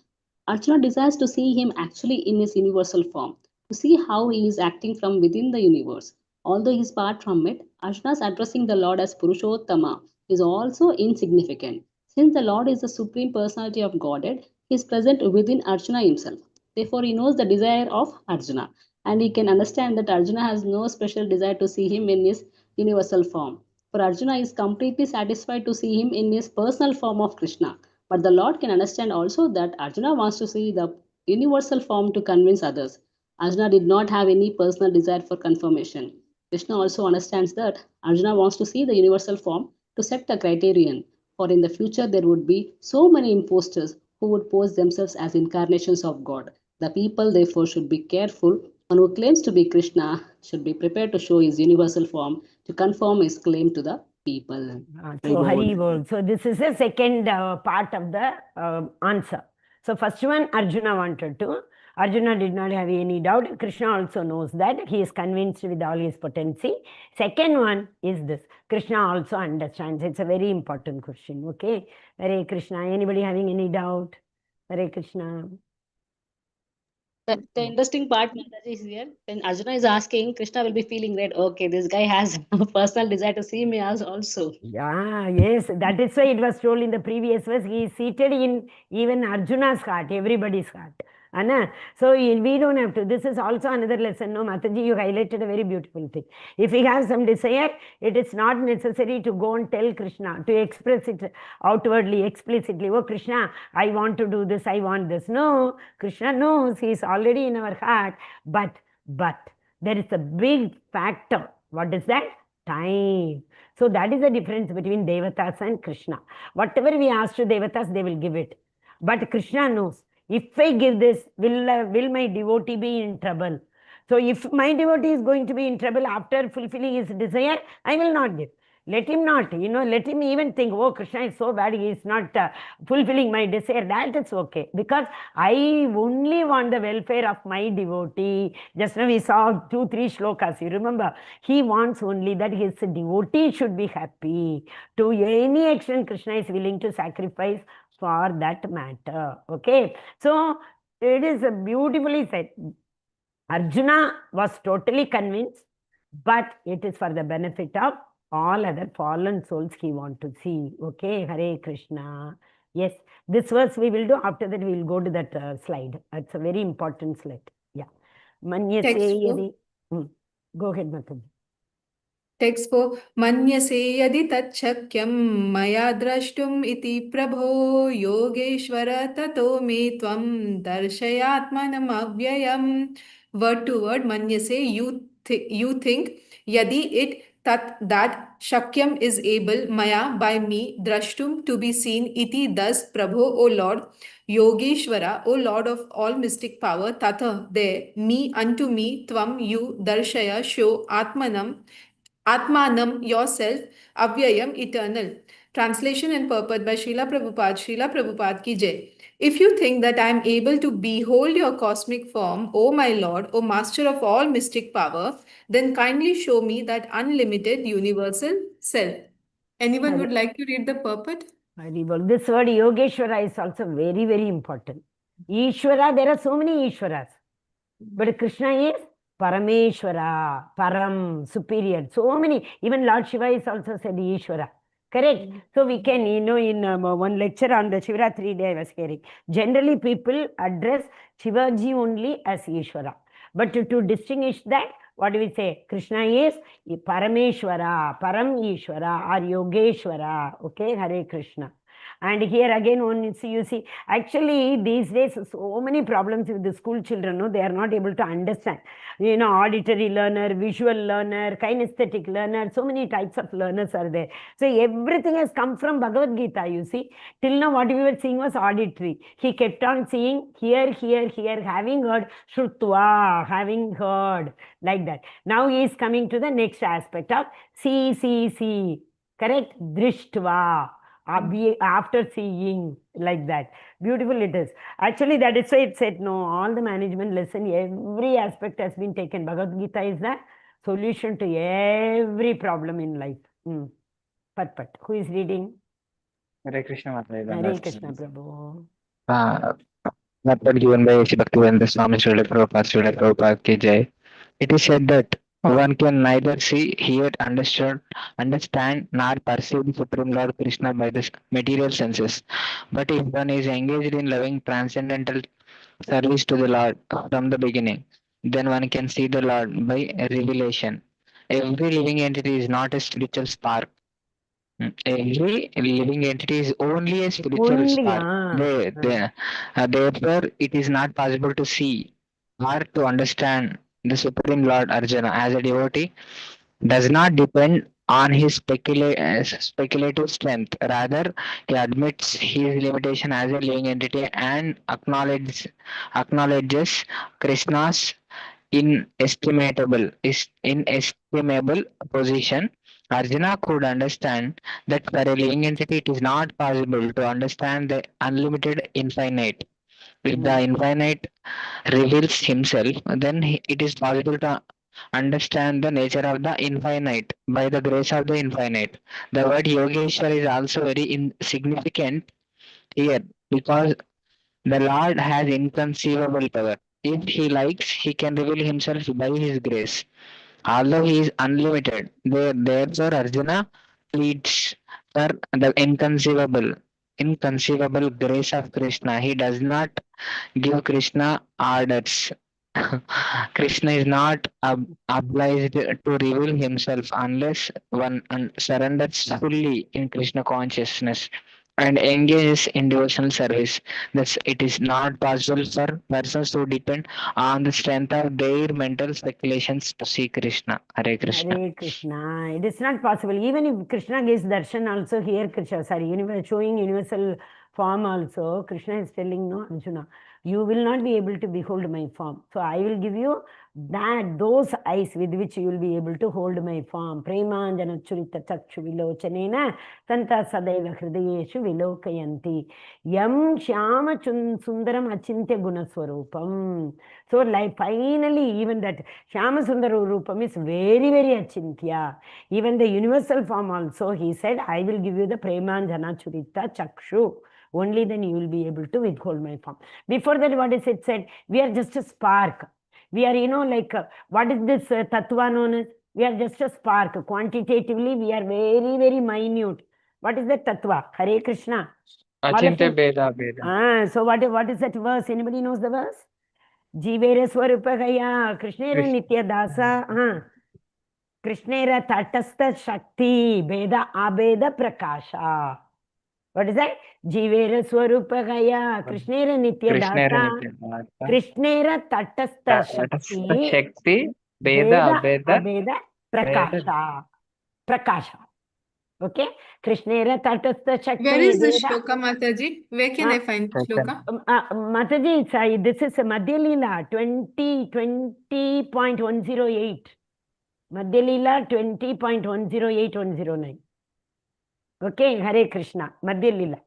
Arjuna desires to see him actually in his universal form, to see how he is acting from within the universe. Although he is part from it, Arjuna's addressing the Lord as Purushottama is also insignificant. Since the Lord is the supreme personality of Godhead, he is present within Arjuna himself. Therefore, he knows the desire of Arjuna, and he can understand that Arjuna has no special desire to see him in his universal form. For Arjuna is completely satisfied to see him in his personal form of Krishna. But the Lord can understand also that Arjuna wants to see the universal form to convince others. Arjuna did not have any personal desire for confirmation. Krishna also understands that Arjuna wants to see the universal form to set a criterion, for in the future there would be so many impostors who would pose themselves as incarnations of God. The people therefore should be careful. One who claims to be Krishna should be prepared to show his universal form to confirm his claim to the people. So Hari Bol. So this is the second part of the answer. So first one, Arjuna wanted to. Arjuna did not have any doubt. Krishna also knows that. He is convinced with all his potency. Second one is this. Krishna also understands. It's a very important question. Okay. Hare Krishna. Anybody having any doubt? Hare Krishna. The interesting part, Mataji, is here. When Arjuna is asking, Krishna will be feeling that, okay, this guy has a personal desire to see me as also. Yeah, yes. That is why it was told in the previous verse. He is seated in even Arjuna's heart, everybody's heart. Anna. So we don't have to. This is also another lesson. No, Mataji, you highlighted a very beautiful thing. If we have some desire, it is not necessary to go and tell Krishna, to express it outwardly, explicitly. Oh, Krishna, I want to do this, I want this. No, Krishna knows, he is already in our heart. But there is a big factor. What is that? Time. So that is the difference between Devatas and Krishna. Whatever we ask to Devatas, they will give it. But Krishna knows, if I give this, will my devotee be in trouble? So if my devotee is going to be in trouble after fulfilling his desire, I will not give. Let him not, let him even think, oh, Krishna is so bad, he is not fulfilling my desire. That is okay. Because I only want the welfare of my devotee. Just now we saw 2-3 shlokas, you remember? He wants only that his devotee should be happy. To any extent, Krishna is willing to sacrifice for that matter. Okay. So it is beautifully said. Arjuna was totally convinced, but it is for the benefit of all other fallen souls he want to see. Okay, Hare Krishna. Yes, this verse we will do. After that, we will go to that slide. It's a very important slide. Yeah. Manyase Text yadi. Go ahead, Mataji. Text for Manyase yadi tachchakyam maya drashtum iti prabho yogeshwara tato me tvam darshayatmanam avyayam. Word to word, Manyase, you think, yadi it that shakyam is able, maya by me, drashtum to be seen, iti thus, prabho, O Lord, yogeshwara, O Lord of all mystic power, tata there, me unto me, tvam you, darshaya show, Atmanam, yourself, Avyayam, eternal. Translation and purport by Srila Prabhupada. Srila Prabhupada ki jai. If you think that I am able to behold your cosmic form, O my Lord, O Master of all mystic power, then kindly show me that unlimited universal self. Anyone would like to read the purport? This word Yogeshwara is also very, very important. Ishwara, there are so many Ishwaras. But Krishna is Parameshwara, Param, superior. So many, even Lord Shiva is also said Ishwara. Correct? So we can, in one lecture on the Shivratri day I was hearing. Generally people address Shivaji only as Ishwara. But to distinguish that, what do we say? Krishna is Parameshwara, Param Ishwara or Yogeshwara. Okay, Hare Krishna. And here again, you see, actually these days, so many problems with the school children, no, they are not able to understand. Auditory learner, visual learner, kinesthetic learner, so many types of learners are there. So everything has come from Bhagavad Gita, you see. Till now, what we were seeing was auditory. He kept on seeing here, having heard, Shrutva, having heard, like that. Now he is coming to the next aspect of see, correct? Drishtva. After seeing, like that. Beautiful it is. Actually, that is why it said, no, all the management lesson, every aspect has been taken. Bhagavad Gita is the solution to every problem in life. Pat. Who is reading? Hare Krishna, Hare Krishna, Prabhu. Purport given by Sri Bhaktivedanta Swami Srila Prabhupada ki jai. It is said that one can neither see, hear, understand, nor perceive the Supreme Lord Krishna by the material senses. But if one is engaged in loving transcendental service to the Lord from the beginning, then one can see the Lord by revelation. Every living entity is not a spiritual spark. Every living entity is only a spiritual spark. Therefore, it is not possible to see or to understand the Supreme Lord Arjuna as a devotee does not depend on his speculative strength. Rather, he admits his limitation as a living entity and acknowledges Krishna's inestimable position. Arjuna could understand that for a living entity it is not possible to understand the unlimited infinite. If the infinite reveals himself, then it is possible to understand the nature of the infinite by the grace of the infinite. The word Yogeshwar is also very insignificant here because the Lord has inconceivable power. If he likes, he can reveal himself by his grace. Although he is unlimited, therefore Arjuna pleads for the inconceivable. inconceivable grace of Krishna. He does not give Krishna orders. Krishna is not obliged to reveal himself unless one surrenders fully in Krishna consciousness and engages in devotional service. Thus, it is not possible for persons to depend on the strength of their mental speculations to see Krishna. Hare Krishna. Hare Krishna. It is not possible. Even if Krishna gives darshan also here, Krishna, showing universal form also, Krishna is telling, no, Arjuna, you will not be able to behold my form. So I will give you those eyes with which you will be able to hold my form. Premanjana churita chakshu vilochanena tanta sadaiva hridayeshu vilokayanti yam shyama sundaram achintya gunaswarupam. So like finally even that Shyama Sundara Rupam is very, very achintya. Even the universal form also, he said, I will give you the Premanjana Churita Chakshu. Only then you will be able to withhold my form. Before that, what is it said? We are just a spark. We are, what is this tattva known as? We are just a spark. Quantitatively, we are very, very minute. What is that tattva? Hare Krishna. Achintya Beda Beda. So what is that verse? Anybody knows the verse? Jivera Swarupagaya, Krishnera Nitya Dasa, Krishnera Tatastha Shakti, Beda Abeda Prakasha. What is that? Jivera Swarupagaya, Krishnera Nitya Dasa, Krishnera Tatastha Shakti, Beda Abeda Prakasha. Prakasha. Okay? Krishnera Tatastha Shakti. Where is the shloka, Mataji? Where can I find the shloka? Mataji, this is Madhya Leela 20.108. Madhya Leela 20.108-109. Okay, Hare Krishna, Madhya Leela.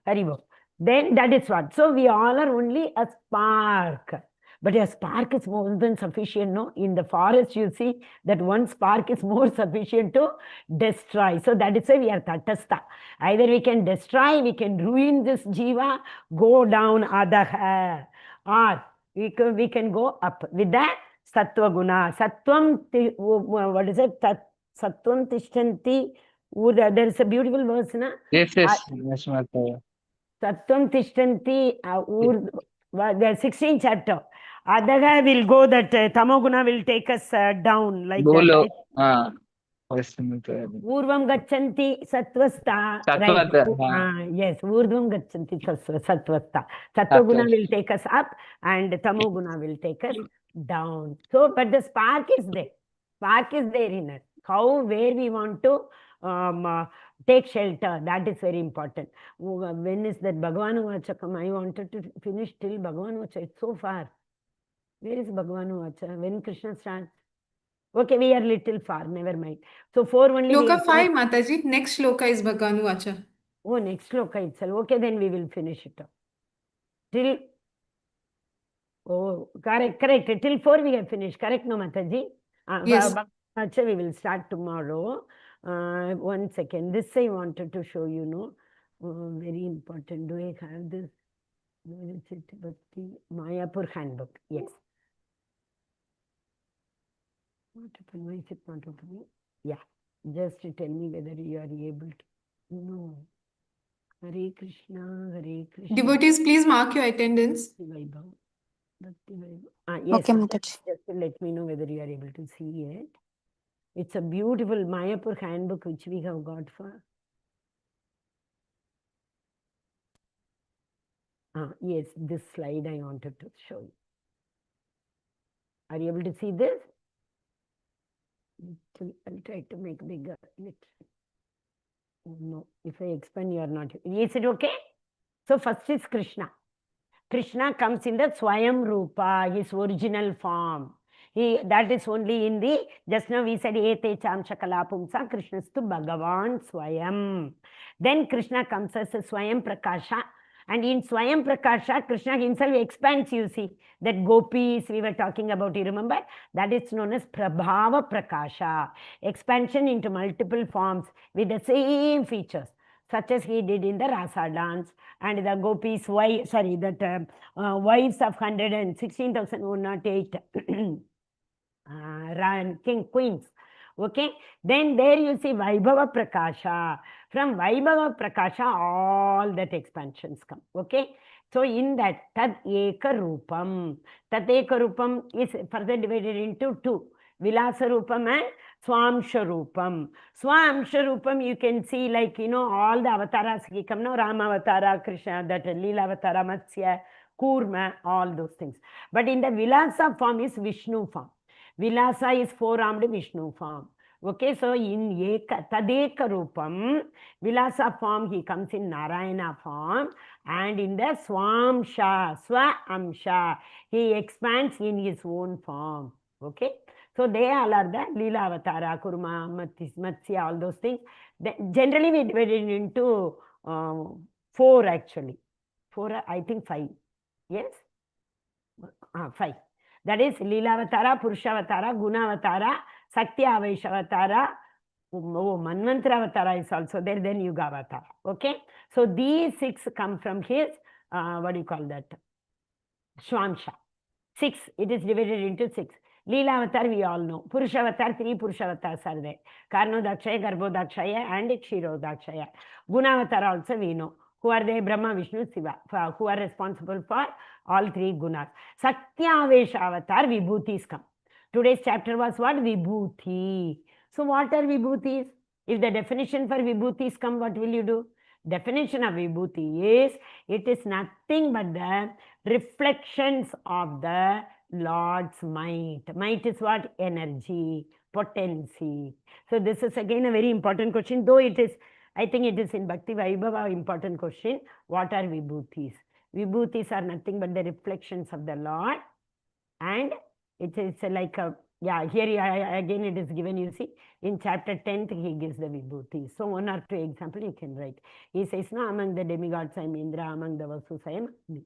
Haribo. Then that is what. So we all are only a spark. But a spark is more than sufficient, no? In the forest, you see that one spark is more sufficient to destroy. So that is why we are tatastha. Either we can destroy, we can ruin this jiva, go down adaha, or we can go up. With that, sattva guna. Sattvam, what is it? Sattvam tishtanti. There is a beautiful verse, na? Yes, Mataji. Sattvam tishtanti, the 16th chapter. Adaga will go that Tamoguna will take us down like Bolo. that. Urvam gachanti satvasta. Right. Yes, Urvam gachanti satvasta. Sattva-guna will take us up and Tamoguna will take us down. So, but the spark is there. Spark is there in us. Where we want to take shelter, that is very important. When is that Bhagavan Vacha come? I wanted to finish till Bhagavan Vacha. It's so far. Where is Bhagavan Vacha? When Krishna starts? Okay, we are little far. Never mind. So 4 only. Shloka 5, Mataji. Next shloka is Bhagavan Vacha. Oh, next shloka itself. Okay, then we will finish it up. Till. Oh, correct. Till 4 we have finished. Correct, no, Mataji? Yes. Vacha we will start tomorrow. 1 second. This I wanted to show you, no? Very important. Do I have this? Where is it? Bhakti Mayapur handbook. Yes. What happened? Why is it not opening? Yeah. Just tell me whether you are able to. No. Hare Krishna, Hare Krishna. Devotees, please mark your attendance. Yes. Okay, Mataji. Just let me know whether you are able to see it. It's a beautiful Mayapur handbook which we have got for. Yes, this slide I wanted to show you. Are you able to see this? I'll try to make bigger. No, if I expand, you are not. Is it okay? So first is Krishna. Krishna comes in the Swayam Rupa, his original form. That is only in the, just now we said, Ete Chamsha Kalapumsa, Krishnastu Bhagavan Swayam. Then Krishna comes as a Swayam Prakasha. And in Swayam Prakasha, Krishna himself expands, you see. That gopis we were talking about, you remember? That is known as Prabhava Prakasha. Expansion into multiple forms with the same features, such as he did in the Rasa dance. And the gopis, wives of 116,108 king queens. Okay, then there you see Vaibhava Prakasha, From Vaibhava Prakasha, all that expansions come. Okay. So in that, Tad Eka Rupam. Tad Eka Rupam is further divided into two. Vilasa Rupam and Swamsha Rupam. Swamsha Rupam, you can see like, all the avatars come, no? Rama Avatara, Krishna, that Leela Avatara, Matsya, Kurma, all those things. But in the Vilasa form is Vishnu form. Vilasa is four-armed Vishnu form. Okay, so in Tadeka Rupam, Vilasa form, he comes in Narayana form, and in the Swamsha, Swa-amsha, he expands in his own form. Okay, so they all are the Leela Avatara, Kurma, Matsya, all those things. Generally, we divide it into four actually. Four, I think five. Yes? Five. That is Leela-avatara, Purusha-avatara, Guna-avatara, Sakti-Avaisha-avatara, Manvantara-avatara is also there, then Yuga-avatara. Okay? So these six come from his, what do you call that? Swamsha. Six. It is divided into six. Leela-avatar, we all know. Purusha-avatar, three Purusha-avatars are there. Karno-dakshaya, Garbho-dakshaya, and Kshiro-dakshaya. Guna-avatar also we know. Who are they? Brahma, Vishnu, Shiva, who are responsible for all three gunas. Satyavesha avatar, Vibhutis come. Today's chapter was what? Vibhuti. So what are Vibhutis? If the definition for Vibhutis come, what will you do? Definition of Vibhuti is, it is nothing but the reflections of the Lord's might. Might is what? Energy, potency. So this is again a very important question, though it is, I think it is in Bhakti Vaibhava, important question. What are Vibhutis? Vibhutis are nothing but the reflections of the Lord. And it is like a, here again it is given, you see, in chapter 10th, he gives the Vibhutis. So one or two examples you can write. He says, no, among the demigods I am Indra, among the Vasus I am me.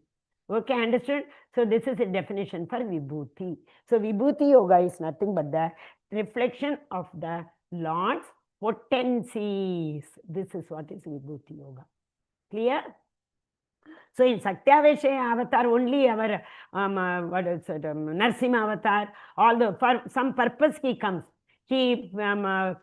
Okay, understood? So this is a definition for Vibhuti. So Vibhuti Yoga is nothing but the reflection of the Lord's potencies. This is what is Vibhuti Yoga. Clear? So in Satyavesha avatar, only our what is it, Narsimha avatar, although for some purpose he comes. He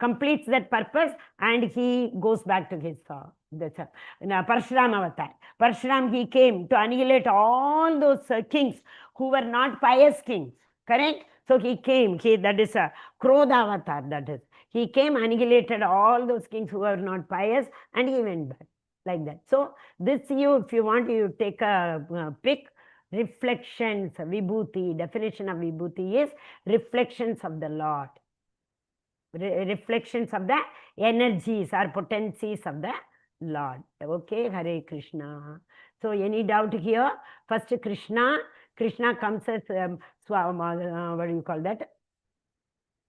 completes that purpose and he goes back to his Parshuram avatar. Parshuram, he came to annihilate all those kings who were not pious kings. Correct? So he came, that is a Krodha avatar, that is. He came, annihilated all those kings who were not pious, and he went back like that. So this if you want, you take a pick. Reflections, Vibhuti, definition of Vibhuti is reflections of the Lord. Reflections of the energies or potencies of the Lord. Okay, Hare Krishna. So any doubt here? First Krishna. Krishna comes as, what do you call that?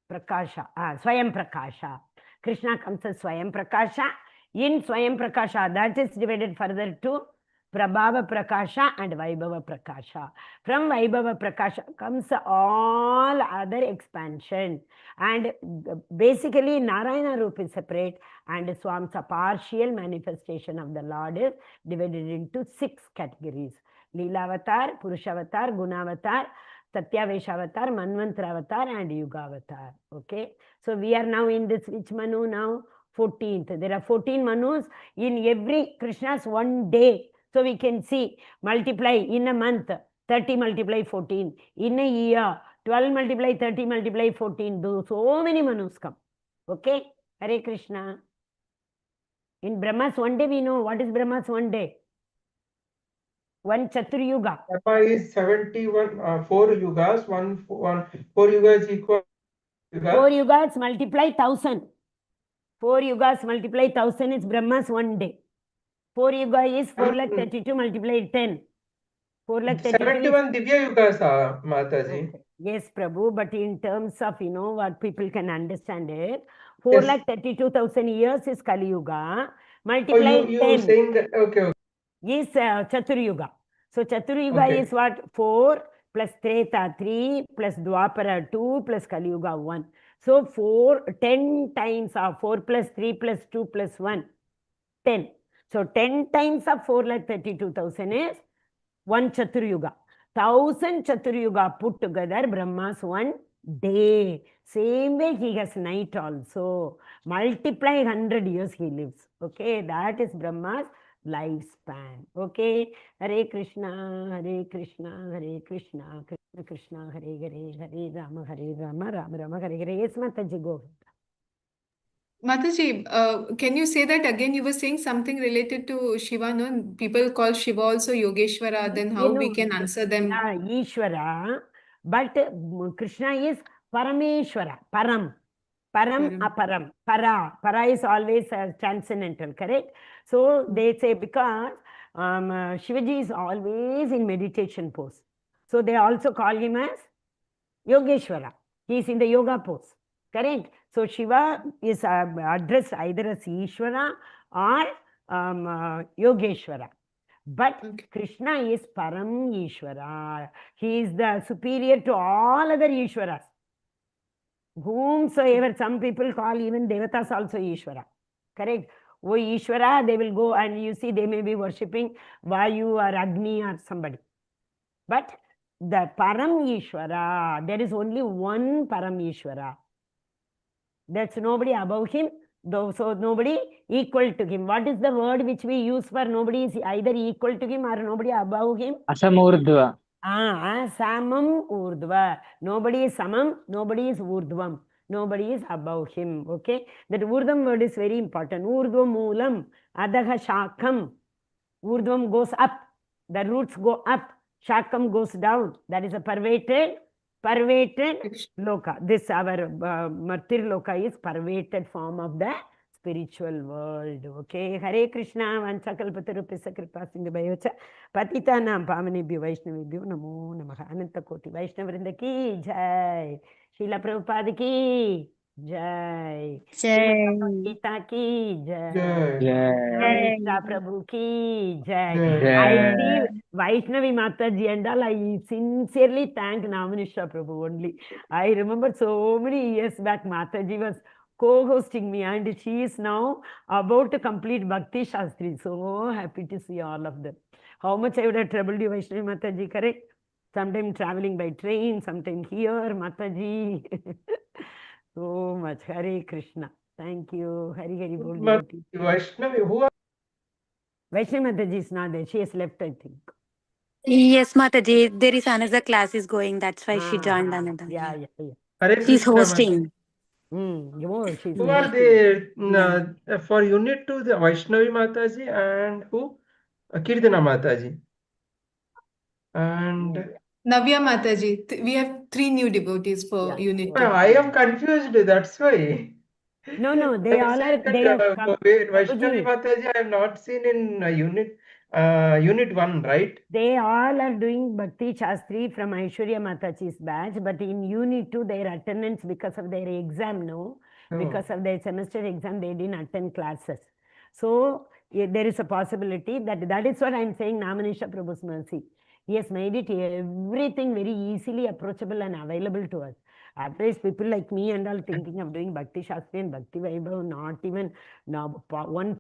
Prakasha, Swayam Prakasha. Krishna comes as Swayam Prakasha. In Swayam Prakasha, that is divided further to Prabhava Prakasha and Vaibhava Prakasha. From Vaibhava Prakasha comes all other expansion. And basically Narayana Rupa is separate and Swamsa, partial manifestation of the Lord, is divided into 6 categories. Leela-avatar, Purusha-avatar, Guna-avatar, Satyavesha-avatar, Manvantara-avatar and Yuga-avatar. Okay. So we are now in this, which Manu now? 14th. There are 14 Manus in every Krishna's one day. So we can see, multiply in a month, 30 multiply 14. In a year, 12 multiply 30 multiply 14. So many Manus come. Okay. Hare Krishna. In Brahma's one day, we know what is Brahma's one day. One Chaturyuga. Papa is 71, 4 yugas, 4 yugas equal. 4 yugas multiply 1000. 4 yugas multiply 1000 is Brahma's one day. 4 yuga is 432 multiplied 10. 432 71 Divya yugas, Mataji. Okay. Yes, Prabhu, but in terms of, what people can understand it, 432,000 years is Kali Yuga, multiplied you 10 saying that, okay. is Chaturyuga. So Chaturyuga is what? 4 plus Treta 3 plus Dwapara 2 plus Kali Yuga 1. So 10 times of 4 plus 3 plus 2 plus 1, 10. So 10 times of 432,000 is 1 Chaturyuga. 1000 Chaturyuga put together, Brahma's one day. Same way he has night also. Multiply 100 years he lives. Okay, that is Brahma's lifespan. Okay, Hare Krishna, Hare Krishna, Hare Krishna, Krishna Krishna, Hare Hare, Hare Rama, Rama Rama, Hare Hare. Yes, Mataji, go. Mataji, can you say that again? You were saying something related to Shiva, no? People call Shiva also Yogeshwara, then how we can answer them? Yeah, Ishvara, but Krishna is Parameshwara, Param. Param, aparam. Para is always transcendental, correct? So they say because Shivaji is always in meditation pose. So they also call him as Yogeshwara. He is in the yoga pose, correct? So Shiva is addressed either as Ishvara or Yogeshwara. But Krishna is Param Ishvara. He is the superior to all other Ishwaras. Whomsoever, some people call even Devatas also Ishvara. Correct? Oh Ishvara, they will go and you see they may be worshipping Vayu or Agni or somebody. But the Param Ishvara, there is only one Param Ishvara. That's nobody above him, so nobody equal to him. What is the word which we use for nobody is either equal to him or nobody above him? Asamurdva. Samam urdva. Nobody is samam, nobody is urdvam. Nobody is above him. Okay? That urdvam word is very important. Urdvam moolam, adaha shakam. Urdvam goes up. The roots go up. Shakam goes down. That is a pervaded loka. This our Martir loka is pervaded form of the spiritual world. Okay, Hare Krishna, Vanchakalpatarupisa Kripa Sindhubayocha, Patitanam Pamanebhyo Vaishnavibhyo Namo Namaha, Ananta Koti Vaishnavrinda ki Jai, Srila Prabhupada ki Jai, Srimad Gita ki Jai, Nitya Prabhu ki Jai. I see Vaishnavi Mataji and all, I sincerely thank Namanisha Prabhu only. I remember so many years back, Mataji was co-hosting me and she is now about to complete Bhakti Shastri. So happy to see all of them. How much I would have troubled you, Vaishnavi Mataji, correct? Sometime traveling by train, sometime here, Mataji. So much. Hare Krishna. Thank you. Hari Hari Bol. Vaishnavi, who are Vaishnavi Mataji is not there. She has left, I think. Yes, Mataji, there is another class is going. That's why she joined another. Yeah. Hare She's Krishna, hosting. She's who are they for unit to the Vaishnavi Mataji and who? Kirtana Mataji. And Navya Mataji. We have 3 new devotees for unit 2. I am confused, that's why. No, they all are, they have come. Vaishnavi Mataji I have not seen in unit 1, right? They all are doing Bhakti Shastri from Aishwarya Mataji's batch, but in unit 2, their attendance because of their exam, because of their semester exam, they didn't attend classes. So there is a possibility that is what I am saying, Namanisha Prabhu's mercy. He has made it everything very easily approachable and available to us. Otherwise, people like me and all thinking of doing Bhakti Shastri and Bhakti Vaibhav, not even now, one